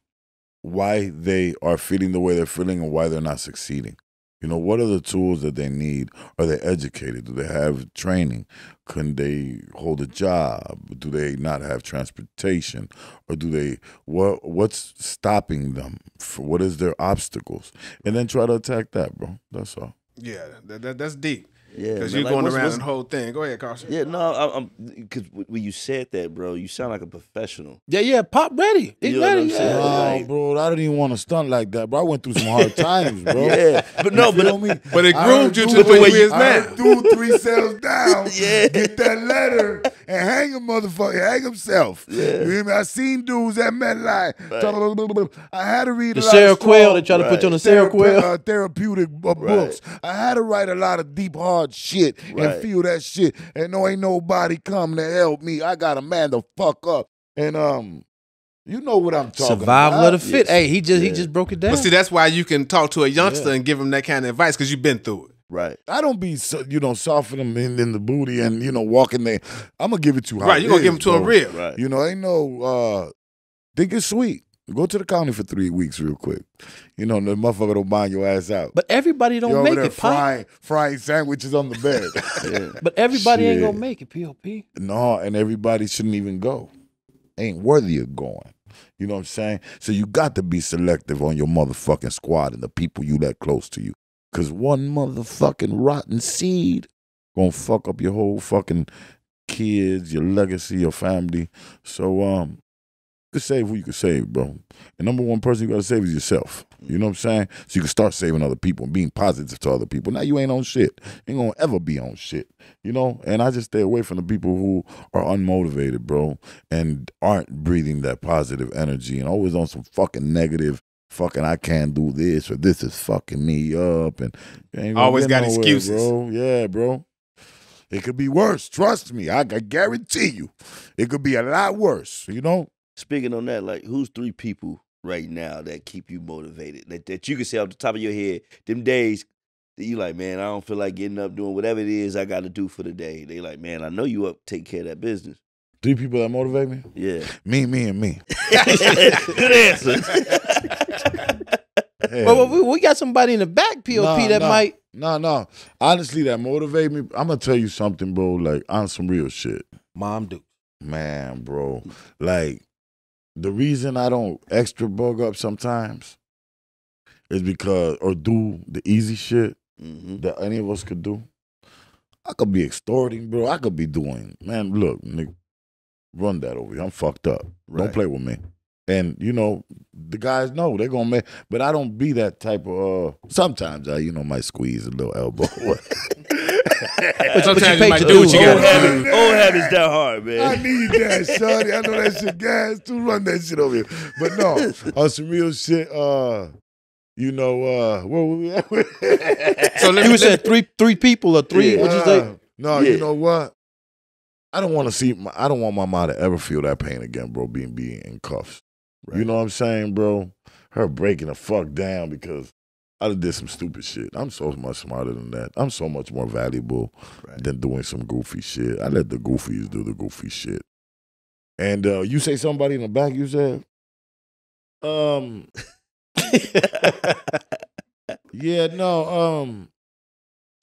why they are feeling the way they're feeling and why they're not succeeding. You know, what are the tools that they need? Are they educated? Do they have training? Can they hold a job? Do they not have transportation? Or do they, what's stopping them? What is their obstacles? And then try to attack that, bro. That's all. Yeah, that's deep. Yeah, because man, you're like, going around the whole thing. Go ahead, Carson. Yeah, no, because when you said that, bro, you sound like a professional. Yeah, Pop ready. He's You know ready. what I'm saying? Nah, Like- bro, I didn't even want to stunt like that, bro. I went through some hard times, bro. Yeah, but no, You feel but me? But it I groomed heard you to dude- the way you is I now. heard dude 3 cells down, Yeah. get that letter, and hang a motherfucker, hang himself. Yeah. You hear me? I seen dudes at MetLife. I had to read The a lot Sarah of Quail, strong they try to put you on the Sarah Quail. therapeutic books. I had to write a lot of deep, hard shit Right. and feel that shit. And no, ain't nobody come to help me. I got to man the fuck up. And you know what I'm talking Survival about. of the fit. Yes. Hey, he just broke it down. But see, that's why you can talk to a youngster and give him that kind of advice because you've been through it. Right. I don't be, soften them in the booty and, walking there. I'm going to give it to you how Right, it you're going to give is, them to him bro. real. Right. You know, ain't no, think it's sweet. Go to the county for 3 weeks real quick. You know, the motherfucker don't mind your ass out. But everybody You don't over make there it, Pop. frying sandwiches on the bed. Yeah. But everybody ain't Shit. gonna make it, POP. No, and everybody shouldn't even go. Ain't worthy of going. You know what I'm saying? So you got to be selective on your motherfucking squad and the people you let close to you. Because one motherfucking rotten seed gonna fuck up your whole fucking kids, your legacy, your family. So, you can save who you can save, bro. And number one person you gotta save is yourself. You know what I'm saying? So you can start saving other people and being positive to other people. Now you ain't on shit. You ain't gonna ever be on shit. You know? And I just stay away from the people who are unmotivated, bro, and aren't breathing that positive energy and always on some fucking negative, fucking I can't do this or this is fucking me up and you ain't gonna Always get got nowhere, excuses. bro. Yeah, bro. It could be worse. Trust me. I guarantee you. It could be a lot worse, you know? Speaking on that, like, who's 3 people right now that keep you motivated? That you can say off the top of your head, them days that you like, man, I don't feel like getting up doing whatever it is I got to do for the day. They like, man, I know you up, take care of that business. 3 people that motivate me? Yeah. Me, and me. Good answer. Well, we got somebody in the back, POP, that might. No. Honestly, that motivate me. I'm going to tell you something, bro, like on some real shit. Mom do. Man, bro. Like, the reason I don't extra bug up sometimes is because, or do the easy shit that any of us could do. I could be extorting, bro. I could be doing, man, look, nigga, run that over here. I'm fucked up. Right. Don't play with me. And, the guys know they're going to make, but I don't be that type of, sometimes I, might squeeze a little elbow. But sometimes you you might paid do your what you dues. got to do. Old habits die hard, man. I need that, shorty. I know that shit gas too. Run that shit over here. But no, on some real shit, where were we at? So let You me were saying three people or 3. Yeah. What'd you say? No, Yeah. you know what? I don't want my mom to ever feel that pain again, bro, being in cuffs. Right. You know what I'm saying, bro? Her breaking the fuck down because I done did some stupid shit. I'm so much smarter than that. I'm so much more valuable than doing some goofy shit. I let the goofies do the goofy shit. And you say somebody in the back, you said? Yeah, no,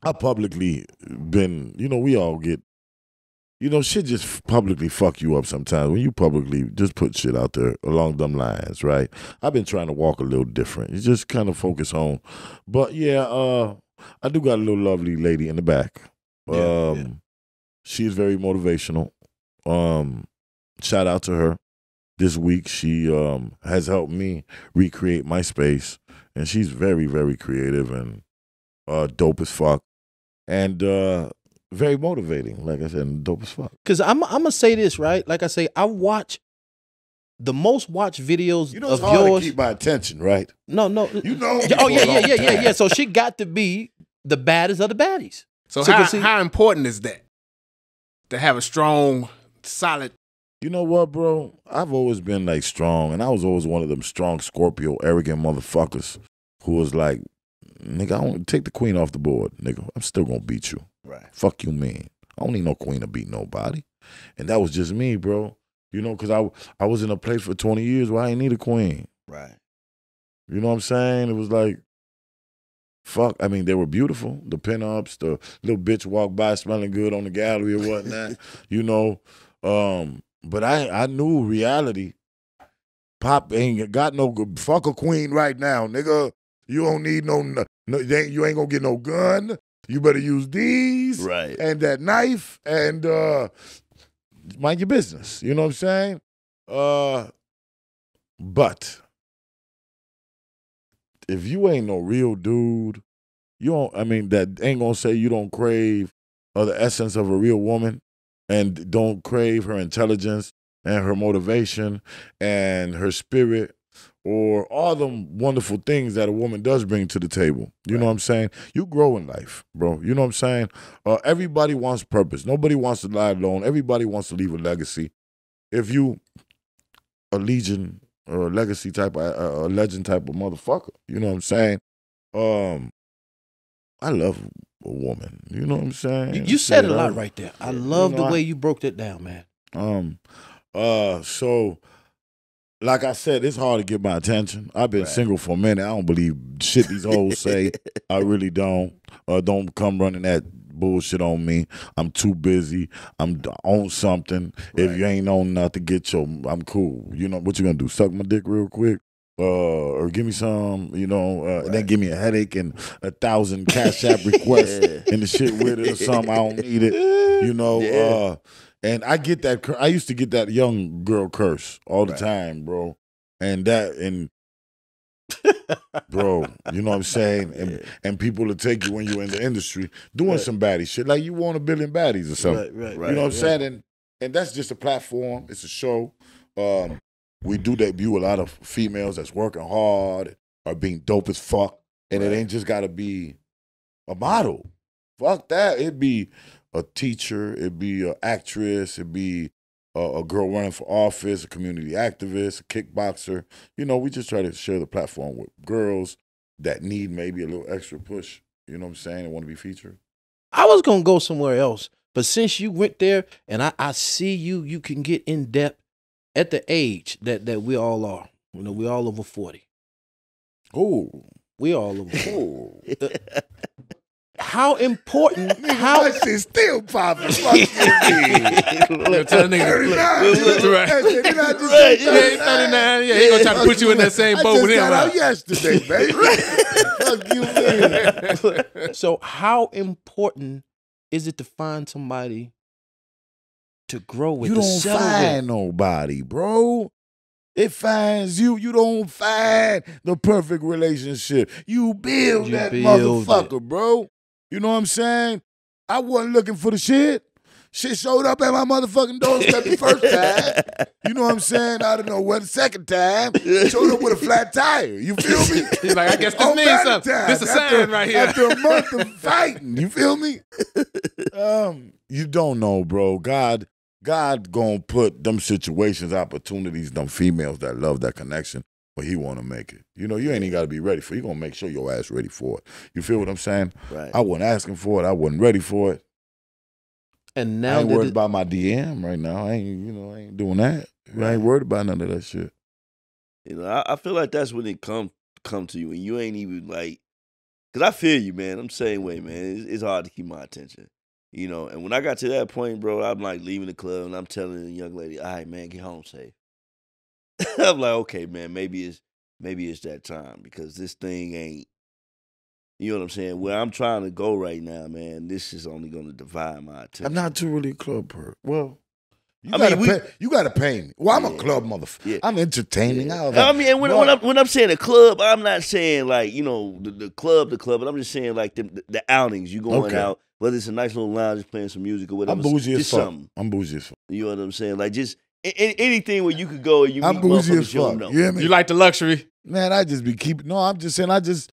I publicly been, we all get, shit just publicly fuck you up sometimes. When you publicly just put shit out there along them lines, right? I've been trying to walk a little different. You just kind of focus on. But yeah, I do got a little lovely lady in the back. She's very motivational. Shout out to her. This week she has helped me recreate my space. And she's very, very creative and dope as fuck. And very motivating, like I said, and dope as fuck. Because I'm going to say this, right? Like I say, I watch the most watched videos It's of hard yours. to keep my attention, right? No. You know. Oh, yeah. So she got to be the baddest of the baddies. So So, see- how important is that? To have a strong, solid. You know what, bro? I've always been like strong, and I was always one of them strong Scorpio, arrogant motherfuckers who was like, nigga, I don't take the queen off the board, nigga. I'm still gonna beat you. Right. Fuck you, man. I don't need no queen to beat nobody. And that was just me, bro. Because I was in a place for 20 years where I ain't need a queen. Right. You know what I'm saying? It was like, fuck, I mean, they were beautiful. The pinups, the little bitch walk by smelling good on the gallery or whatnot, you know. But I knew reality. Pop ain't got no good. Fuck a queen right now, nigga. You don't need no you ain't gonna get no gun. You better use these Right. and that knife and mind your business. You know what I'm saying? But if you ain't no real dude, you don't. I mean, that ain't gonna say you don't crave the essence of a real woman and don't crave her intelligence and her motivation and her spirit or all them wonderful things that a woman does bring to the table. You know what I'm saying? You grow in life, bro. You know what I'm saying? Everybody wants purpose. Nobody wants to lie alone. Everybody wants to leave a legacy. If you a legion or a legacy type, a legend type of motherfucker, you know what I'm saying? I love a woman. You know what I'm saying? You said a lot right there. I love the way you broke that down, man. So, like I said, it's hard to get my attention. I've been single for a minute. I don't believe shit these hoes say. I really don't. Don't come running that bullshit on me. I'm too busy. I'm on something. If you ain't on nothing, I'm cool. You know, what you gonna do? Suck my dick real quick? Or give me some, you know, and then give me a headache and 1,000 Cash App requests and the shit with it or something. I don't need it, you know. And I get that. I used to get that young girl curse all the time, bro. Bro, you know what I'm saying? And people will take you when you're in the industry doing some baddie shit. Like you want 1 billion baddies or something. You know what I'm saying? And that's just a platform. It's a show. We do debut a lot of females that's working hard or being dope as fuck. And it ain't just got to be a model. Fuck that. It'd be a teacher. It'd be an actress. It'd be a girl running for office, a community activist, a kickboxer. You know, we just try to share the platform with girls that need maybe a little extra push. You know what I'm saying? And want to be featured. I was going to go somewhere else. But since you went there and I see you can get in depth at the age that we all are. You know, we all over 40. Oh. We all over 40. How important? How that shit still popping? Fuck you, Tell the nigga, right? Yeah, 39. Yeah, he gonna try to put you in that same boat with him. I just got out yesterday, baby. Fuck you, man. So, how important is it to find somebody to grow with? You don't find nobody, bro. It finds you. You don't find the perfect relationship. You build that motherfucker, bro. You know what I'm saying? I wasn't looking for the shit. Shit showed up at my motherfucking doorstep the first time. You know what I'm saying? I don't know what the second time. Showed up with a flat tire. You feel me? He's like, I guess this means something. This is a sign right here. After a month of fighting. You feel me? You don't know, bro. God gonna put them situations, opportunities, them females that love that connection, but he wanna make it. You know, you ain't even gotta be ready for it. He gonna make sure your ass ready for it. You feel what I'm saying? Right. I wasn't asking for it. I wasn't ready for it. And now I ain't worried about my DM right now. I ain't doing that. Right. I ain't worried about none of that shit. You know, I feel like that's when it come to you and you ain't even like, because I feel you, man. I'm the same way, man. It's hard to keep my attention. You know, and when I got to that point, bro, I'm like leaving the club and I'm telling the young lady, all right, man, get home safe. I'm like, okay, man, maybe it's that time because this thing ain't, you know what I'm saying? Where I'm trying to go right now, man, this is only going to divide my attention. I'm not too really a club person. Well, you gotta pay me. Well, I'm a club motherfucker. Yeah. I'm entertaining. Yeah. I mean, and when I'm saying a club, I'm not saying like, you know, the club, but I'm just saying like the outings. You going out, whether it's a nice little lounge, playing some music or whatever. I'm bougie as fuck. Something. I'm bougie as fuck. You know what I'm saying? Like just anything where you could go and you I'm meet bougie as motherfuckers you don't fuck. know. You hear me? You like the luxury? Man, I just be keeping. No, I'm just saying. I just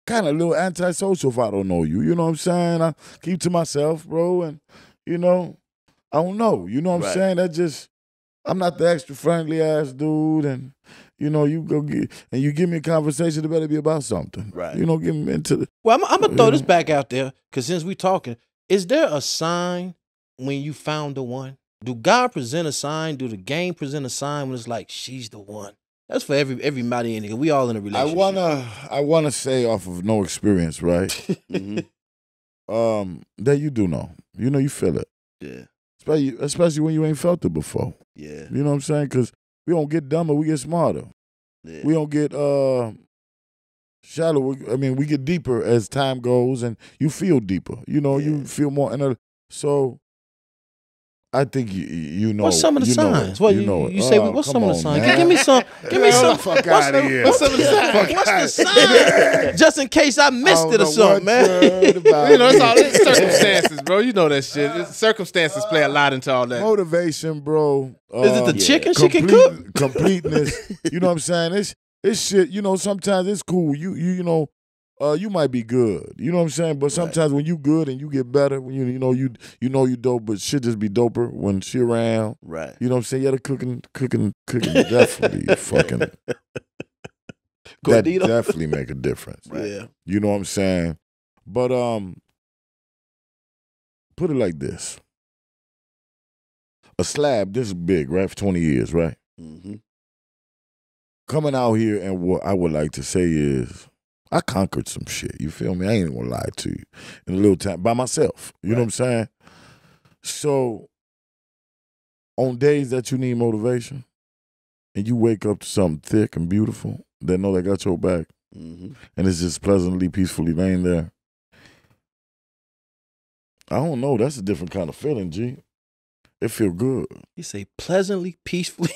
kind of a little antisocial if I don't know you. You know what I'm saying? I keep to myself, bro, and you know, I don't know. You know what I'm saying? That just. I'm not the extra friendly ass dude, and you know, you go get and you give me a conversation, it better be about something, right? You know, give me into the. Well, I'm gonna throw this back out there because since we talking, is there a sign when you found the one? Do God present a sign? Do the game present a sign when it's like she's the one? That's for everybody in here. We all in a relationship. I wanna say off of no experience, right? That you do know. You know, you feel it. Yeah. Especially when you ain't felt it before. Yeah. You know what I'm saying? Because we don't get dumber, we get smarter. Yeah. We don't get shallow. I mean, we get deeper as time goes, and you feel deeper. You know, you feel more. So I think you know. What's some of the signs? What you say? What's some of the signs? Man. Give me some. Fuck out of here. What's some of the signs? What's the sign? Just in case I missed it or something, man. You know, it's circumstances, bro. You know that shit. Circumstances play a lot into all that. Motivation, bro. Is it the chicken she can cook? Completeness. You know what I'm saying? It's shit. You know, sometimes it's cool. You know. You might be good, you know what I'm saying, but sometimes when you good and you get better, when you know you dope, but shit just be doper when she around, right? You know what I'm saying? Yeah, the cooking definitely fucking that definitely make a difference, right? Yeah, you know what I'm saying. But put it like this: a slab this is big, right? For 20 years, right? Mm-hmm. Coming out here, and what I would like to say is, I conquered some shit. You feel me? I ain't gonna lie to you. In a little time, by myself. You know what I'm saying? So, on days that you need motivation, and you wake up to something thick and beautiful that know they got your back, and it's just pleasantly, peacefully laying there, I don't know. That's a different kind of feeling, G. It feel good. You say pleasantly, peacefully.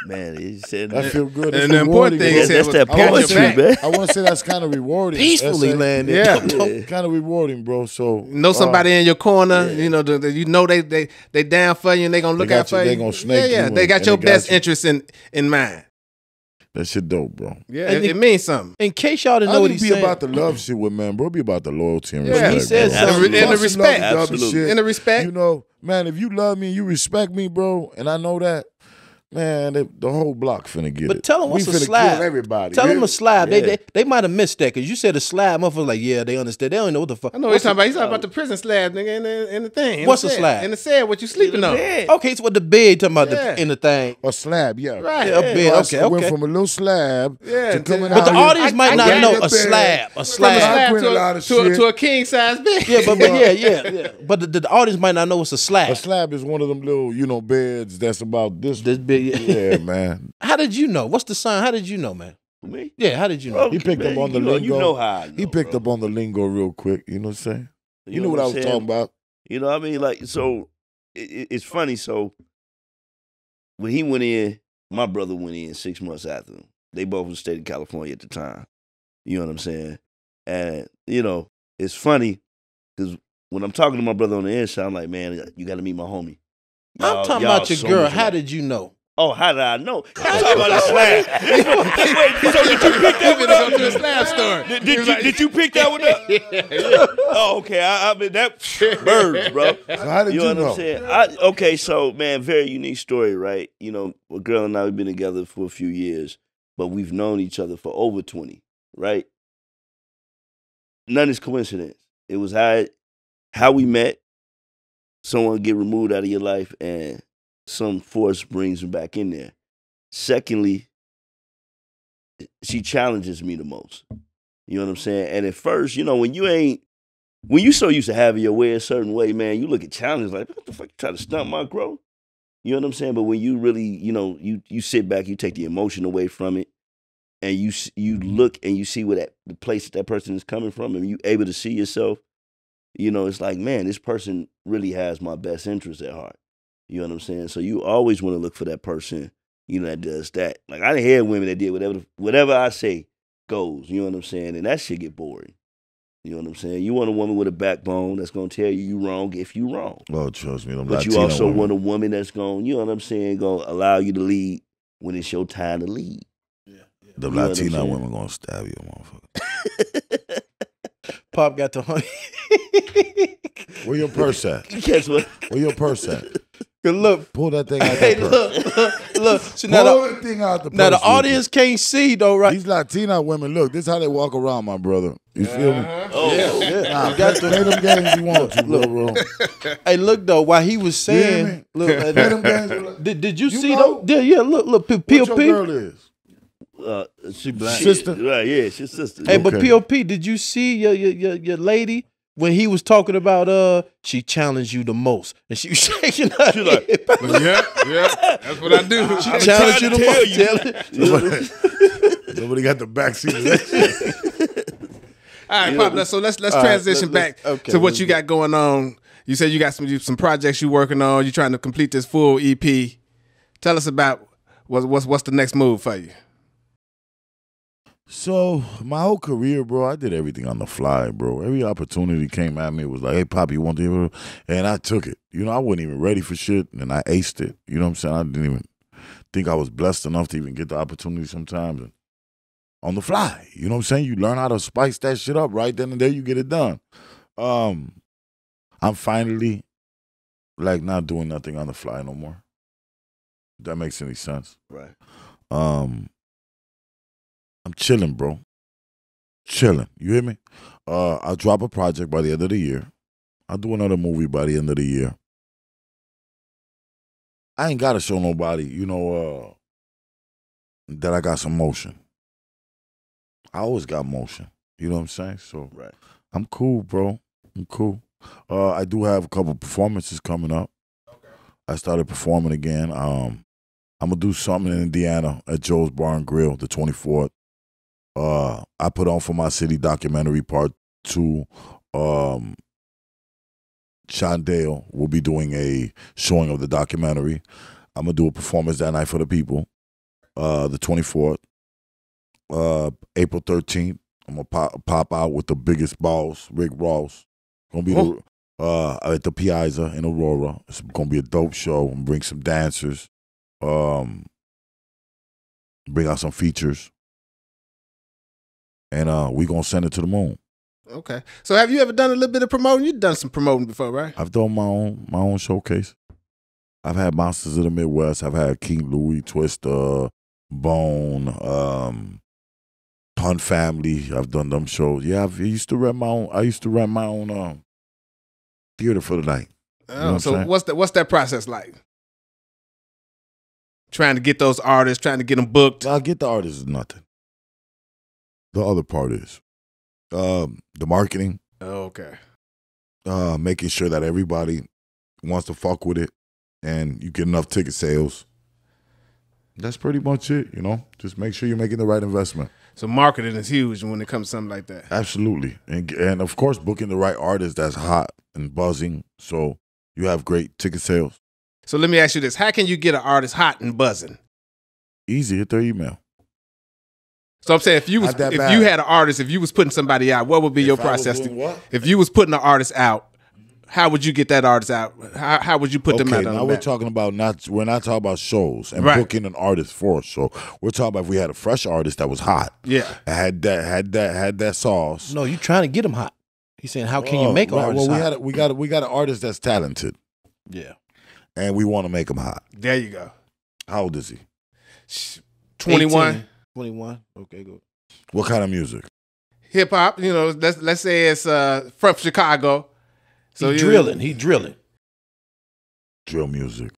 Man, he said that feel good. And the important thing is that's that poetry, man. I want to say that's kind of rewarding. Peacefully landed. Yeah. Kind of rewarding, bro. So know somebody in your corner, you know they down for you and they gonna look out for you. They gonna snake you. They got your best interest in mind. That shit dope, bro. Yeah, it means something. In case y'all didn't know what he's saying. Be about the love shit with man, bro. Be about the loyalty and respect. He says and the respect. Absolutely. And the respect. You know, man, if you love me and you respect me, bro, and I know that, man, the whole block finna get it. But tell them what's we a finna slab. Kill everybody. Tell them a slab. Yeah. They might have missed that because you said a slab. Motherfuckers like, yeah, they understand. They don't know what the fuck. I know what he's talking about. He's talking about the prison slab, nigga, in the thing. What's a slab? In the cell, what you sleeping on. Okay, it's what the bed talking about in the thing. A slab, yeah. Right. Yeah, a bed. Okay, I went from a little slab to coming out. But the audience might not know a slab. A slab. To a king size bed. Yeah, but yeah. But the audience might not know it's a slab. A slab is one of them little, beds that's about this big. Yeah, man. How did you know? What's the sign? How did you know, man? Me? Yeah, how did you know? He picked up on the lingo. You know how I know, he picked up on the lingo real quick. You know what I'm saying? You know what I was talking about. You know what I mean? Like, so it's funny. So when he went in, my brother went in 6 months after him. They both in the state of California at the time. You know what I'm saying? And, it's funny because when I'm talking to my brother on the inside, I'm like, man, you got to meet my homie. I'm talking about your girl. How did you know? Oh, how did I know? I'm talking about the slab. Wait, so did you pick that one up? Go to a slab story. Did you pick that one up? Yeah. Oh, okay. I mean, that birds, bro. So how did you know? What I'm saying? Okay, so, man, very unique story, right? A girl and I, we've been together for a few years, but we've known each other for over 20, right? None is coincidence. It was how we met, someone get removed out of your life, and some force brings her back in there. Secondly, she challenges me the most. You know what I'm saying? And at first, when you so used to having your way a certain way, man, you look at challenges like, what the fuck, you try to stunt my growth? You know what I'm saying? But when you really, you sit back, you take the emotion away from it, and you look and you see where the place that person is coming from, and you able to see yourself, it's like, man, this person really has my best interest at heart. You know what I'm saying? So you always want to look for that person, that does that. Like, I done had women that did whatever I say goes. You know what I'm saying? And that shit get boring. You know what I'm saying? You want a woman with a backbone that's going to tell you wrong if you wrong. Oh, trust me. But you also want a woman that's going, you know what I'm saying, going to allow you to lead when it's your time to lead. Yeah. The Latina women going to stab you, motherfucker. Pop got the honey. Where your purse at? Guess what? Where your purse at? Good look. Pull that thing out Hey, the purse. look. So Pull that thing out the purse. Now the audience can't see though, right? These Latina women, look, this is how they walk around, my brother. You feel me? Oh, Yeah. Nah, play them games you want to, bro. Hey, look though, while he was saying, look, did you see know? though? Yeah, look, What your POP. girl is? She black. Sister? Right, yeah, she's sister. Hey, but Okay. POP, did you see your lady when he was talking about she challenged you the most and she was shaking her head? Yeah, that's what I do. She challenged you the most. Nobody got the backseat of that shit. All right, Pop. So let's transition back okay, to what you got going on. You said you got some projects you working on. You're trying to complete this full EP. Tell us about what's the next move for you. So my whole career, bro, I did everything on the fly, bro. Every opportunity came at me. It was like, hey, Pop, you want to? And I took it. You know, I wasn't even ready for shit, and I aced it. You know what I'm saying? I didn't even think I was blessed enough to even get the opportunity sometimes. And on the fly, you know what I'm saying? You learn how to spice that shit up right then and there. You get it done. I'm finally like not doing nothing on the fly no more. If that makes any sense. Right. I'm chilling, bro. Chilling. You hear me? I'll drop a project by the end of the year. I'll do another movie by the end of the year. I ain't gotta show nobody, you know, that I got some motion. I always got motion. You know what I'm saying? So Right. I'm cool, bro. I'm cool. I do have a couple performances coming up. Okay. I started performing again. I'm gonna do something in Indiana at Joe's Bar and Grill, the 24th. I put on for my city documentary part 2. Shondale will be doing a showing of the documentary. I'm gonna do a performance that night for the people. The 24th. April 13th, I'm gonna pop out with the biggest boss, Rick Ross. Gonna be at the Piazza in Aurora. It's gonna be a dope show. I'm gonna bring some dancers. Bring out some features. And we gonna send it to the moon. Okay. So have you ever done a little bit of promoting? You've done some promoting before, right? I've done my own showcase. I've had Monsters of the Midwest. I've had King Louie, Twista, Bone, Pun Family. I've done them shows. Yeah, I used to rent my own theater for the night. You know so what's that process like? Trying to get those artists, trying to get them booked. I'll get the artists is nothing. The other part is the marketing. Oh, okay. Making sure that everybody wants to fuck with it and you get enough ticket sales. That's pretty much it, you know? Just make sure you're making the right investment. So marketing is huge when it comes to something like that. Absolutely. And of course, booking the right artist that's hot and buzzing so you have great ticket sales. So let me ask you this. How can you get an artist hot and buzzing? Easy, hit their email. So I'm saying if you had an artist, if you was putting somebody out, what would be your process? If you was putting an artist out, how would you get that artist out? How would you put them out? Now we're talking about we're not talking about shows and booking an artist for a show. We're talking about if we had a fresh artist that was hot. Yeah. Had that sauce. No, you trying to get him hot. He's saying, how can you make an artist hot? We got an artist that's talented. Yeah. And we want to make him hot. There you go. How old is he? 21. 21. Okay, good. What kind of music? Hip hop. You know, let's say it's from Chicago. So He drilling. Drill music.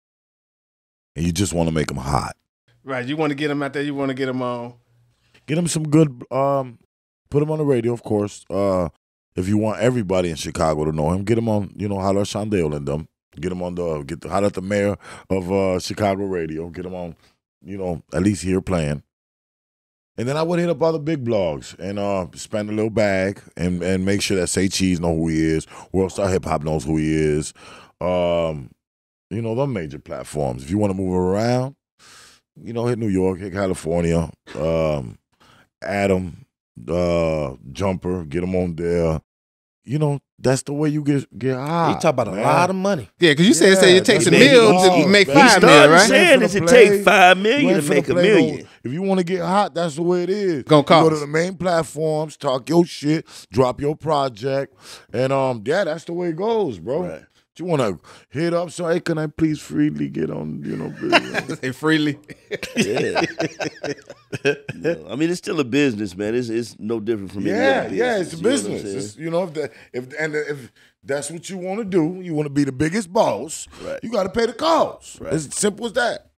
And you just want to make him hot. Right. You want to get him out there. You want to get him on. Get him some good. Put him on the radio, of course. If you want everybody in Chicago to know him, get him on. You know, holler at Shondale and them. Get him on holler at the mayor of Chicago radio. Get him on. You know, at least here playing. And then I would hit up other big blogs and spend a little bag and make sure that Say Cheese know who he is. World Star Hip Hop knows who he is. You know, them major platforms. If you want to move around, you know, hit New York, hit California, Adam, Jumper, get them on there. You know, that's the way you get high. You talk about a lot of money. Yeah, because you say it takes a million to make 5 million, million, right? Saying it take 5 million to make a million. If you want to get hot, that's the way it is. Gonna cost. You go to the main platforms, talk your shit, drop your project, and yeah, that's the way it goes, bro. Right. You want to hit up, so hey, can I please freely get on, Say freely. Yeah. I mean, it's still a business, man. It's no different from any other business. Yeah, it's a business. If that's what you want to do, you want to be the biggest boss, Right. you got to pay the cost. Right. It's simple as that.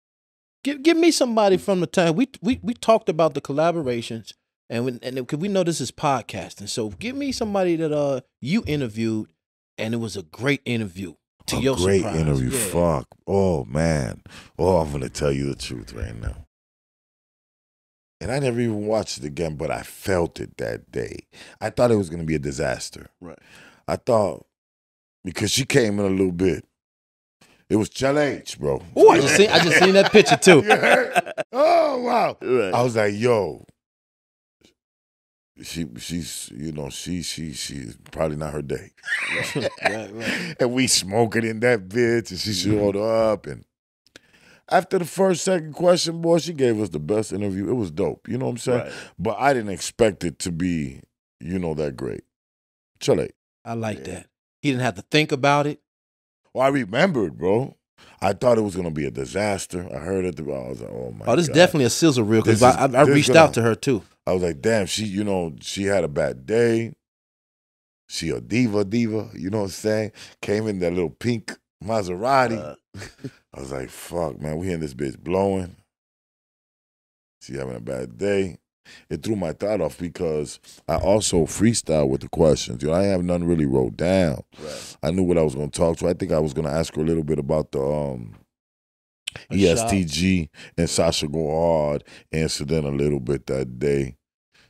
Give me somebody from the time we talked about the collaborations, and because we know this is podcasting, so give me somebody that you interviewed, and it was a great interview. To your Great surprise. interview. Yeah. Fuck. Oh man. Oh, I'm gonna tell you the truth right now. And I never even watched it again, but I felt it that day. I thought it was gonna be a disaster. Right. I thought because she came in a little bit. It was Chell H, bro. Oh, I just seen that picture too. You heard? Oh wow. Right. I was like, yo. She's probably not her day. Right. And we smoking in that bitch, and she showed up. And after the second question, boy, she gave us the best interview. It was dope. You know what I'm saying? Right. But I didn't expect it to be, that great. Chile. I like that. He didn't have to think about it. Well, I remembered, bro. I thought it was gonna be a disaster. I heard it. I was like, oh my god. Oh, this is definitely a sizzle reel because This is- I this reached gonna- out to her too. I was like, damn, she had a bad day. She a diva, you know what I'm saying? Came in that little pink Maserati. I was like, fuck, man, we in this bitch blowing. She having a bad day. It threw my thought off because I also freestyle with the questions. I ain't have nothing really wrote down. Right. I knew what I was going to talk to. I think I was going to ask her a little bit about the ESTG and Sasha Go Hard. Answered then a little bit that day.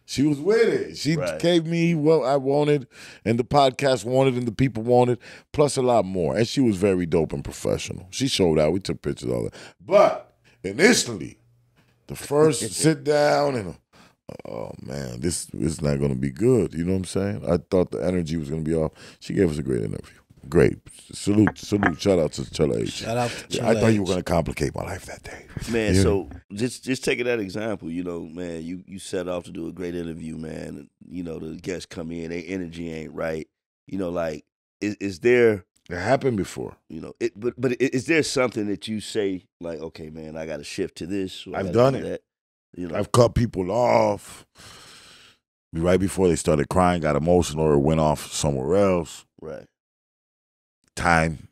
She was with it. She gave me what I wanted, and the podcast wanted, and the people wanted, plus a lot more. And she was very dope and professional. She showed out. We took pictures, all that. But initially, the first sit down and oh man, this is not going to be good. You know what I'm saying? I thought the energy was going to be off. She gave us a great interview. Great. Salute. Shout out to Chella H. Shout out to I thought you were going to complicate my life that day. Man, so just taking that example, man, you set off to do a great interview, man. And, the guests come in, their energy ain't right. Is there... It happened before. But is there something that you say, like, okay, man, I got to shift to this? I've done it. That, I've cut people off. Right before they started crying, got emotional, or went off somewhere else. Right. Time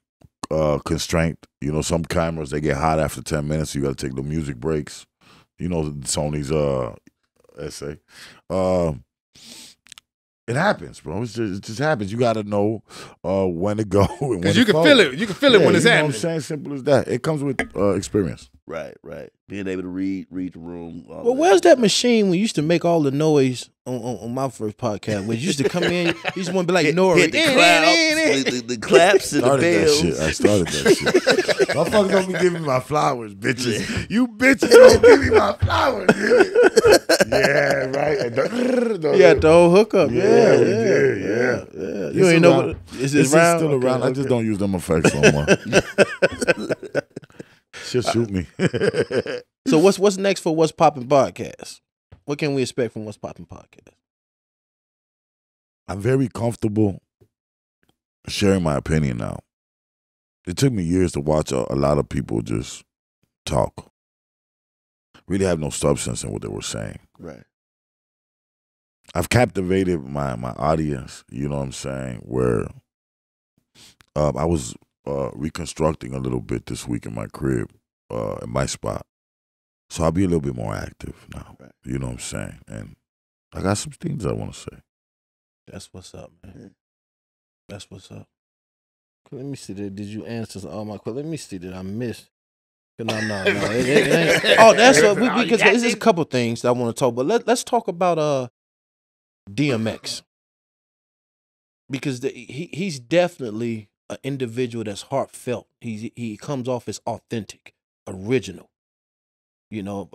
constraint. Some cameras, they get hot after 10 minutes. So you got to take the music breaks. Sony's essay. It happens, bro. It just happens. You got to know when to go. Because you can feel it. You can feel it when it's happening. You know what I'm saying? Simple as that. It comes with experience. Right. Being able to read the room. Well, where's that machine we used to make all the noise on my first podcast? When you used to come in, you used to want to be like Nori. Hit the claps and the bells. I started that shit. Motherfuckers don't be giving me my flowers, bitches. You bitches don't give me my flowers. Yeah, right. You had the whole hookup. Yeah, we did. Yeah. You ain't know what Is it still around? I just don't use them effects no more. She'll shoot me. So what's next for What's Poppin' Podcast? What can we expect from What's Poppin' Podcast? I'm very comfortable sharing my opinion now. It took me years to watch a lot of people just talk. Really have no substance in what they were saying. Right. I've captivated my audience, you know what I'm saying, where I was reconstructing a little bit this week in my crib, in my spot. So I'll be a little bit more active now, you know what I'm saying? And I got some things I want to say. That's what's up, man. That's what's up. Let me see that. Did you answer all my questions? Let me see that I missed. No. It ain't. Oh, that's what because there's a couple things that I want to talk about. Let's talk about DMX. Because he's definitely an individual that's heartfelt. He comes off as authentic, original.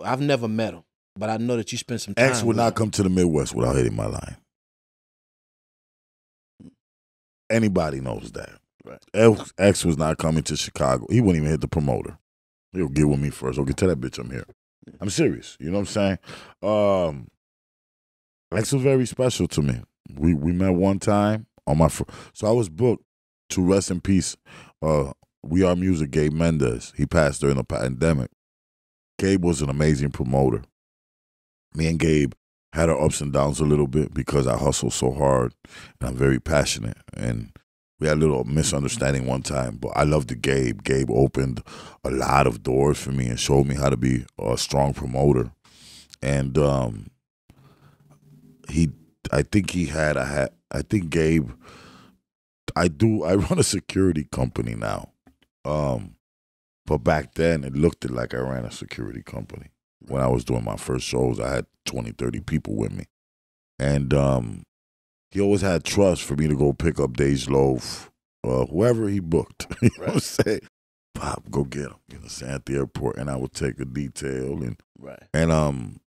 I've never met him, but I know that you spent some time. X would not come to the Midwest without hitting my line. Anybody knows that. Right. X was not coming to Chicago. He wouldn't even hit the promoter. He'll get with me first. Okay, tell that bitch I'm here. I'm serious. You know what I'm saying? X was very special to me. We met one time on my so I was booked to Rest in Peace We Are Music, Gabe Mendez. He passed during the pandemic. Gabe was an amazing promoter. Me and Gabe had our ups and downs a little bit because I hustle so hard and I'm very passionate. And we had a little misunderstanding one time, but I loved Gabe. Gabe opened a lot of doors for me and showed me how to be a strong promoter. And I think Gabe, I run a security company now. But back then it looked like I ran a security company. When I was doing my first shows, I had 20, 30 people with me. And he always had trust for me to go pick up Dej Loaf, whoever he booked. You know what I'm saying? Pop, go get him. You know what I'm saying? At the airport, and I would take a detail. And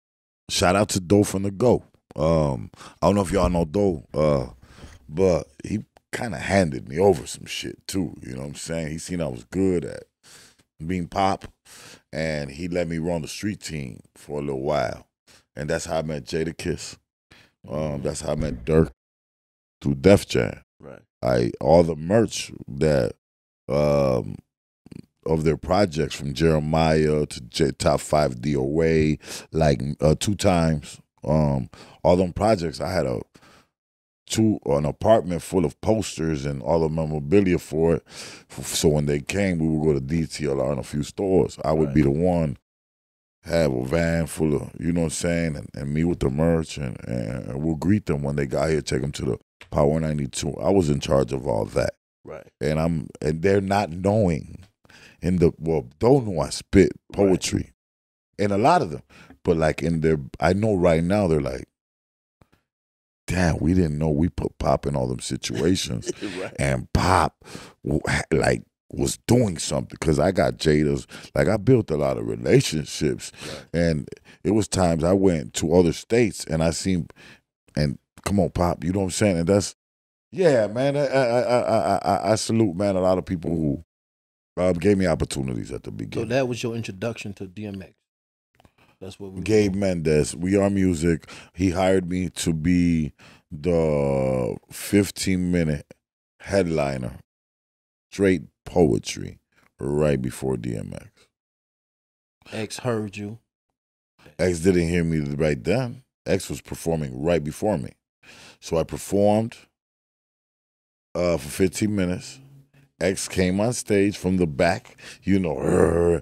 shout out to Doe from the Go. I don't know if y'all know Doe, but he kind of handed me over some shit too. You know what I'm saying? He seen I was good at being pop, and he let me run the street team for a little while. And that's how I met Jadakiss. That's how I met Dirk through Def Jam. Right. All the merch that of their projects, from Jeremiah to Top 5 DOA, like 2 times. All them projects, I had an apartment full of posters and all the memorabilia for it. So when they came, we would go to DTLR in a few stores. I would be the one, have a van full of, you know what I'm saying, and me with the merch, and we'll greet them when they got here, take them to the Power 92. I was in charge of all that. Right. And they're not knowing don't know I spit poetry. Right. And a lot of them. But like I know right now they're like, damn, we didn't know we put Pop in all them situations. Right. And Pop, like, was doing something. Because I got Jada's, like, I built a lot of relationships. Right. And it was times I went to other states and I seen, and come on, Pop, you know what I'm saying? And that's, yeah, man, I salute, man, a lot of people who gave me opportunities at the beginning. So that was your introduction to DMX? That's what we Gabe Mendez, We Are Music. He hired me to be the 15-minute headliner, straight poetry, right before DMX. X heard you. X didn't hear me right then. X was performing right before me. So I performed for 15 minutes. X came on stage from the back, you know,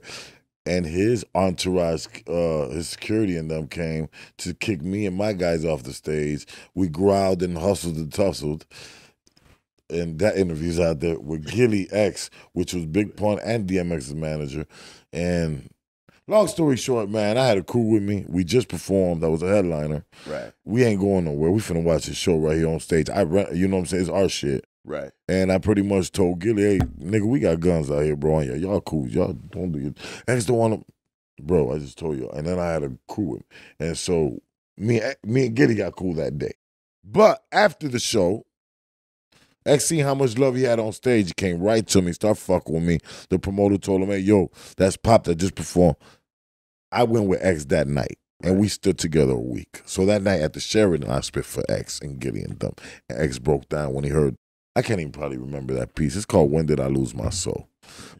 and his entourage, his security and them came to kick me and my guys off the stage. We growled and hustled and tussled. And that interview's out there with Gilly X, which was Big Pun and DMX's manager. And long story short, man, I had a crew with me. We just performed. I was a headliner. Right. We ain't going nowhere. We finna watch this show right here on stage. You know what I'm saying? It's our shit. Right. And I pretty much told Gilly, hey, nigga, we got guns out here, bro. And y'all cool. Y'all don't do it. X don't want to. Bro, I just told you. And then I had a crew with me. And so me and Gilly got cool that day. But after the show, X seen how much love he had on stage. He came right to me, started fucking with me. The promoter told him, hey, yo, that's Pop that just performed. I went with X that night, and we stood together a week. So that night at the Sheridan, I spit for X and Gilly and them. And X broke down when he heard, I can't even probably remember that piece. It's called When Did I Lose My Soul?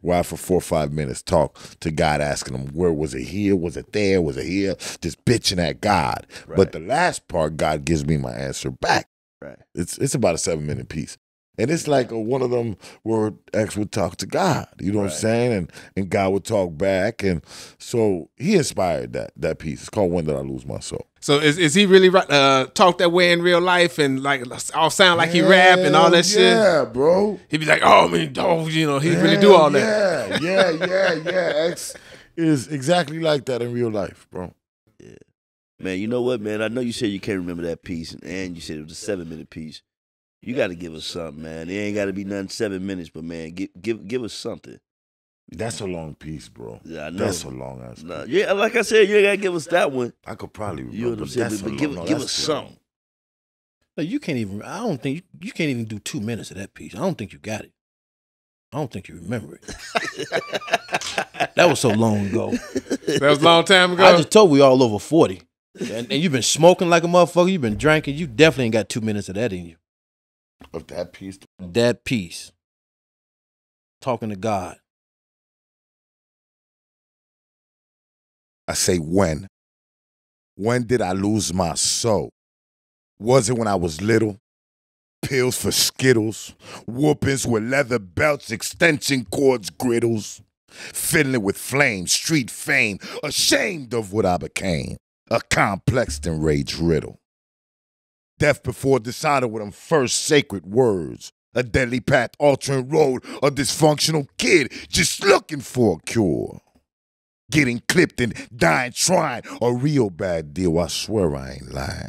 Where I, for 4 or 5 minutes, talk to God, asking him, where was it here? Was it there? Was it here? Just bitching at God. Right. But the last part, God gives me my answer back. Right. It's about a 7-minute piece. And it's like one of them where X would talk to God, you know what I'm saying? And God would talk back. And so he inspired that piece. It's called When Did I Lose My Soul? So is he really talk that way in real life and like all sound like he rap and all that shit? Yeah, bro. He'd be like, oh, you know, he really do all that. Yeah. X is exactly like that in real life, bro. Yeah. Man, you know what, man? I know you said you can't remember that piece, and you said it was a 7-minute piece. You got to give us something, man. It ain't got to be nothing 7 minutes, but man, give us something. That's a long piece, bro. Yeah, I know. That's a long ass. Nah, yeah, like I said, you ain't got to give us that one. I could probably remember. You know what I'm saying? But give us something. No, you can't even. I don't think you can't even do 2 minutes of that piece. I don't think you got it. I don't think you remember it. That was so long ago. That was a long time ago. I just told we all over 40, and you've been smoking like a motherfucker. You've been drinking. You definitely ain't got 2 minutes of that in you. Of that piece? That piece. talking to God? I say when. When did I lose my soul? Was it when I was little? Pills for Skittles, whoopings with leather belts, extension cords, griddles, fiddling with flames, street fame, ashamed of what I became, a complex enraged riddle. Death before dishonor with them first sacred words, a deadly path altering road, a dysfunctional kid just looking for a cure. Getting clipped and dying trying, a real bad deal, I swear I ain't lying.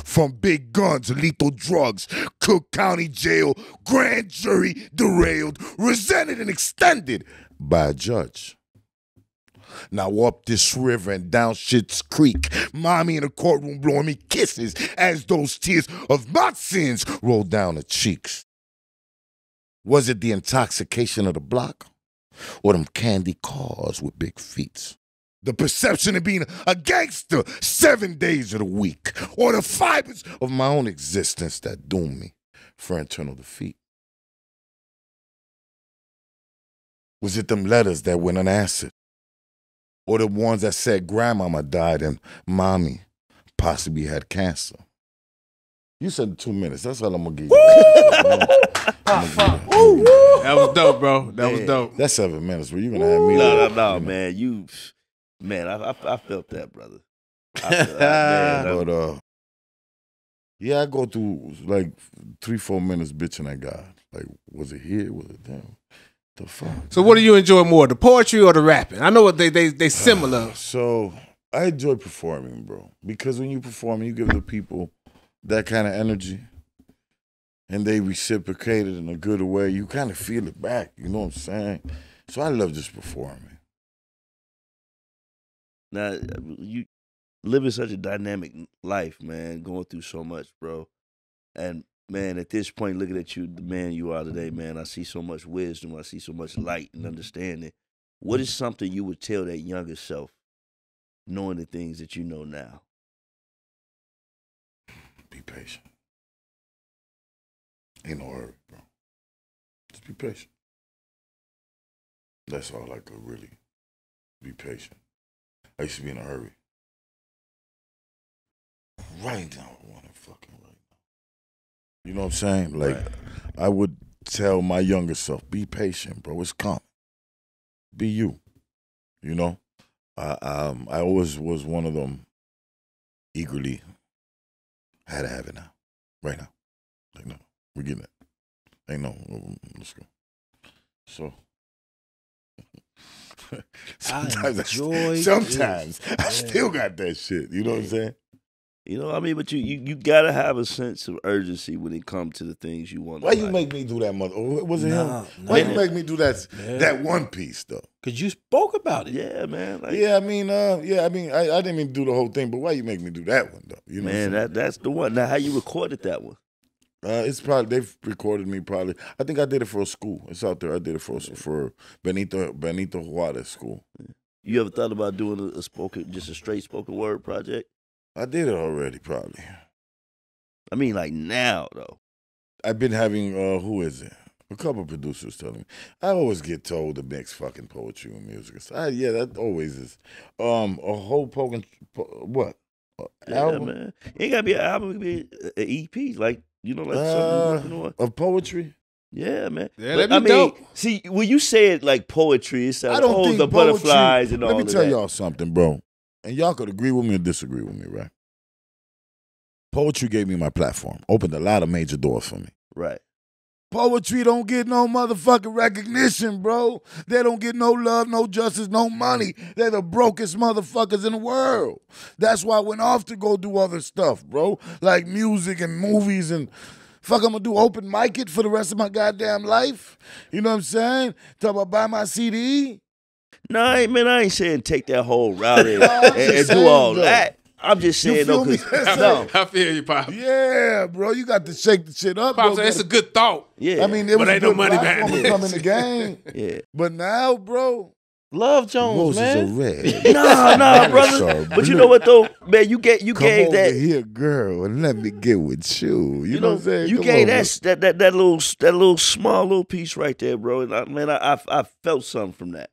From big guns, lethal drugs, Cook County Jail, grand jury derailed, resented and extended by a judge. Now up this river and down Schitt's Creek, mommy in the courtroom blowing me kisses as those tears of my sins roll down her cheeks. Was it the intoxication of the block or them candy cars with big feet? The perception of being a gangster 7 days of the week, or the fibers of my own existence that doomed me for eternal defeat? Was it them letters that went unanswered, or the ones that said grandmama died and mommy possibly had cancer? You said 2 minutes. That's all I'm gonna give you. That was dope, bro. That was dope. That's 7 minutes, bro. You gonna have me? No, man. I felt that, brother. I felt that, man. But yeah, I go through like 3-4 minutes bitching at God. Like, was it here? Was it there? The fuck? So, what do you enjoy more, the poetry or the rapping? I know what they similar. So I enjoy performing, bro, because when you perform, you give the people that kind of energy, and they reciprocate it in a good way. You kind of feel it back. You know what I'm saying? So I love just performing. Now, you living such a dynamic life, man, going through so much, bro. And, man, at this point, looking at you, the man you are today, man, I see so much wisdom. I see so much light and understanding. What is something you would tell that younger self, knowing the things that you know now? Be patient. Ain't no hurry, bro. Just be patient. That's all I could really be patient. I used to be in a hurry. Right now, I want it fucking right now. You know what I'm saying? Like, right. I would tell my younger self, be patient, bro. It's coming. Be you. You know? I always was one of them eagerly, I had to have it now. Right now. Like, no, we're getting it. Ain't no, let's go. So. sometimes I still got that shit. You know what I'm saying? You know, I mean, but you gotta have a sense of urgency when it comes to the things you want. Why you make me do that, mother? Was it him? Why you make me do that one piece though? Cause you spoke about it. Yeah, man. Like, I didn't mean to do the whole thing, but why you make me do that one though? You know, man, that's the one. Now, how you recorded that one? It's probably they've recorded me probably. I think I did it for a school. It's out there. I did it for Benito Juarez school. You ever thought about doing a straight spoken word project? I did it already, probably. I mean, like now though. I've been having who is it? A couple producers telling me. I always get told to mix fucking poetry and music. Yeah, that always is. A whole what? Album? Man. It ain't gotta be an album. It could be an EP, like. You know, like something you're working on? Of poetry? Yeah, man. Yeah, that'd be dope. See, when you say it like poetry, it sounds like, the butterflies and all that. Let me tell y'all something, bro. And y'all could agree with me or disagree with me, right? Poetry gave me my platform. Opened a lot of major doors for me. Right. Poetry don't get no motherfucking recognition, bro. They don't get no love, no justice, no money. They're the brokest motherfuckers in the world. That's why I went off to go do other stuff, bro. Like music and movies and fuck, I'm gonna do open mic it for the rest of my goddamn life. You know what I'm saying? Talk about buy my CD. No, I ain't saying take that whole route and do all that. I'm just saying, though, I feel you, Pop. Yeah, bro, you got to shake the shit up. Pop, it's a good thought. Yeah, I mean, there was ain't no money behind it. Come in the game. Yeah, but now, bro, Love Jones, Roses man. are red. Nah, brother. But you know what though, man, you gave Come that. over here, girl, and let me get with you. You know what I'm saying? You Come gave over. that little small little piece right there, bro. And I felt something from that.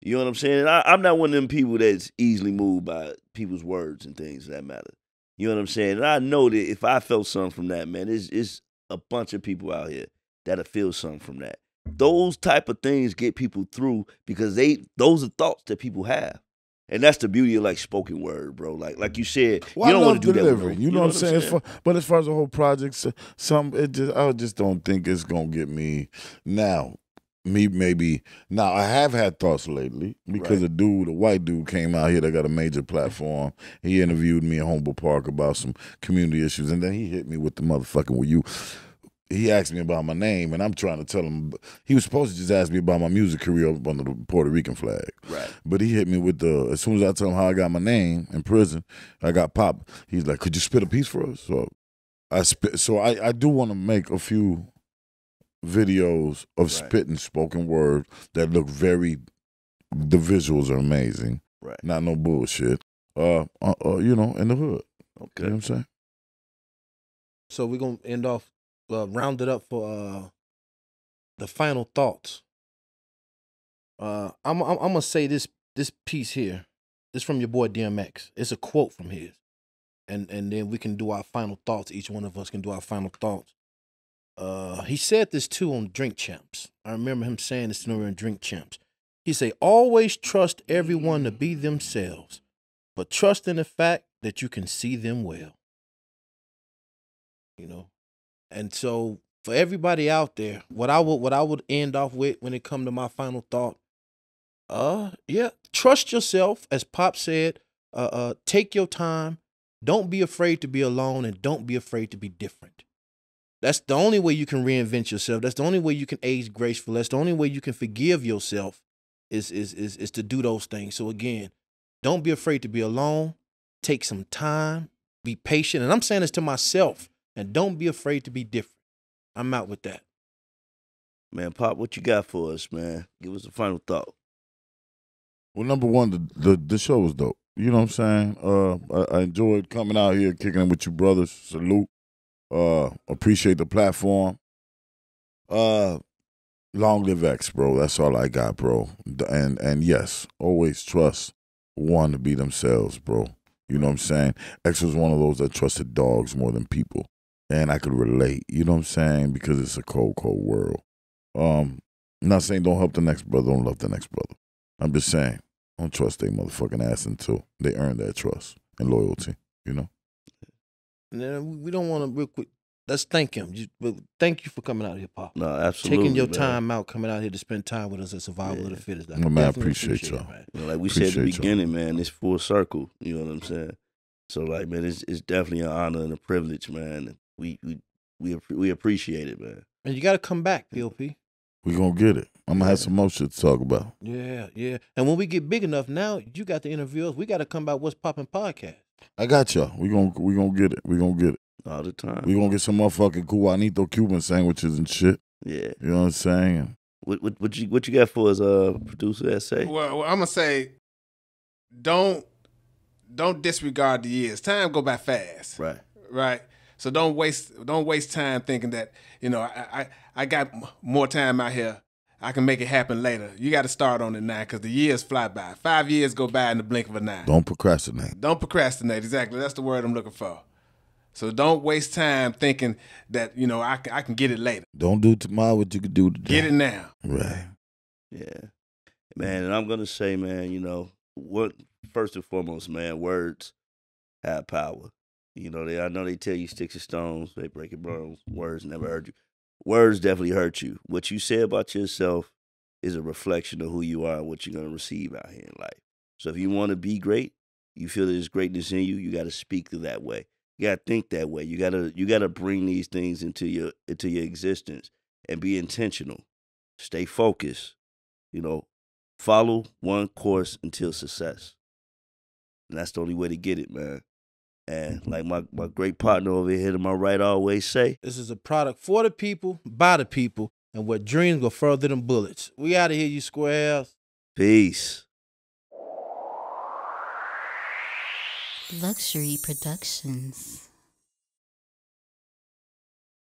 You know what I'm saying? And I'm not one of them people that's easily moved by people's words and things that matter. You know what I'm saying? And I know that if I felt something from that, man, it's a bunch of people out here that'll feel something from that. Those type of things get people through because those are thoughts that people have. And that's the beauty of like spoken word, bro. Like you said, Well, you don't want to do delivering. that. You know what I'm saying? But as far as the whole project, I just don't think it's gonna get me now. Now I have had thoughts lately because a white dude came out here that got a major platform. He interviewed me in Humboldt Park about some community issues, and then he hit me with the motherfucking he asked me about my name, and I'm trying to tell him. He was supposed to just ask me about my music career up under the Puerto Rican flag. Right. But he hit me with as soon as I tell him how I got my name in prison, I got popped. He's like, could you spit a piece for us? So I do want to make a few videos of spitting spoken word that look the visuals are amazing. Right. Not no bullshit. In the hood. Okay. You know what I'm saying? So we're going to end off, round it up for the final thoughts. I'm going to say this piece here. This from your boy DMX. It's a quote from his. And then we can do our final thoughts. Each one of us can do our final thoughts. He said this too on Drink Champs. I remember him saying this on Drink Champs. He say, always trust everyone to be themselves, but trust in the fact that you can see them well. You know? And so for everybody out there, what I would end off with when it come to my final thought, trust yourself, as Pop said, take your time, don't be afraid to be alone, and don't be afraid to be different. That's the only way you can reinvent yourself. That's the only way you can age graceful. That's the only way you can forgive yourself is to do those things. So again, don't be afraid to be alone. Take some time, be patient. And I'm saying this to myself, and don't be afraid to be different. I'm out with that. Man, Pop, what you got for us, man? Give us a final thought. Well, number one, the show was dope. You know what I'm saying? I enjoyed coming out here, kicking it with you brothers. Salute. Appreciate the platform. Long live X, bro. That's all I got, bro. And yes, always trust one to be themselves, bro. You know what I'm saying? X was one of those that trusted dogs more than people. And I could relate, you know what I'm saying? Because it's a cold, cold world. I'm not saying don't help the next brother, don't love the next brother. I'm just saying, don't trust their motherfucking ass until they earn that trust and loyalty, you know? And then we don't want to, real quick, let's thank him. Thank you for coming out here, Pop. No, absolutely. Taking your time out, coming out here to spend time with us at Survival of the Fittest. Man, I appreciate y'all. Like we said at the beginning, man, it's full circle. You know what I'm saying? So, like, man, it's definitely an honor and a privilege, man. We appreciate it, man. And you got to come back, POP. We gonna get it. I'm gonna have some more shit to talk about. Yeah. And when we get big enough, now you got the interviews. We got to come back. What's Poppin' podcast? I got y'all. We gonna get it. We gonna get it all the time. We gonna get some motherfucking Cubanito Cuban sandwiches and shit. Yeah. You know what I'm saying? What you got for us, producer SA? Well, I'm gonna say, don't disregard the years. Time go by fast. Right. So don't waste time thinking that, you know, I got more time out here. I can make it happen later. You got to start on it now because the years fly by. 5 years go by in the blink of an eye. Don't procrastinate. Don't procrastinate. Exactly. That's the word I'm looking for. So don't waste time thinking that, you know, I can get it later. Don't do tomorrow what you could do today. Get it now. Right. Yeah. Man, and I'm going to say, man, you know, first and foremost, man, words have power. You know, I know they tell you sticks and stones, they break your bones. Words never hurt you. Words definitely hurt you. What you say about yourself is a reflection of who you are and what you're going to receive out here in life. So if you want to be great, you feel there's greatness in you, you got to speak that way. You got to think that way. You got to bring these things into your existence and be intentional. Stay focused. You know, follow one course until success. And that's the only way to get it, man. And like my great partner over here to my right always say, this is a product for the people, by the people, and where dreams go further than bullets. We out of here, you squares. Peace. Luxury Productions.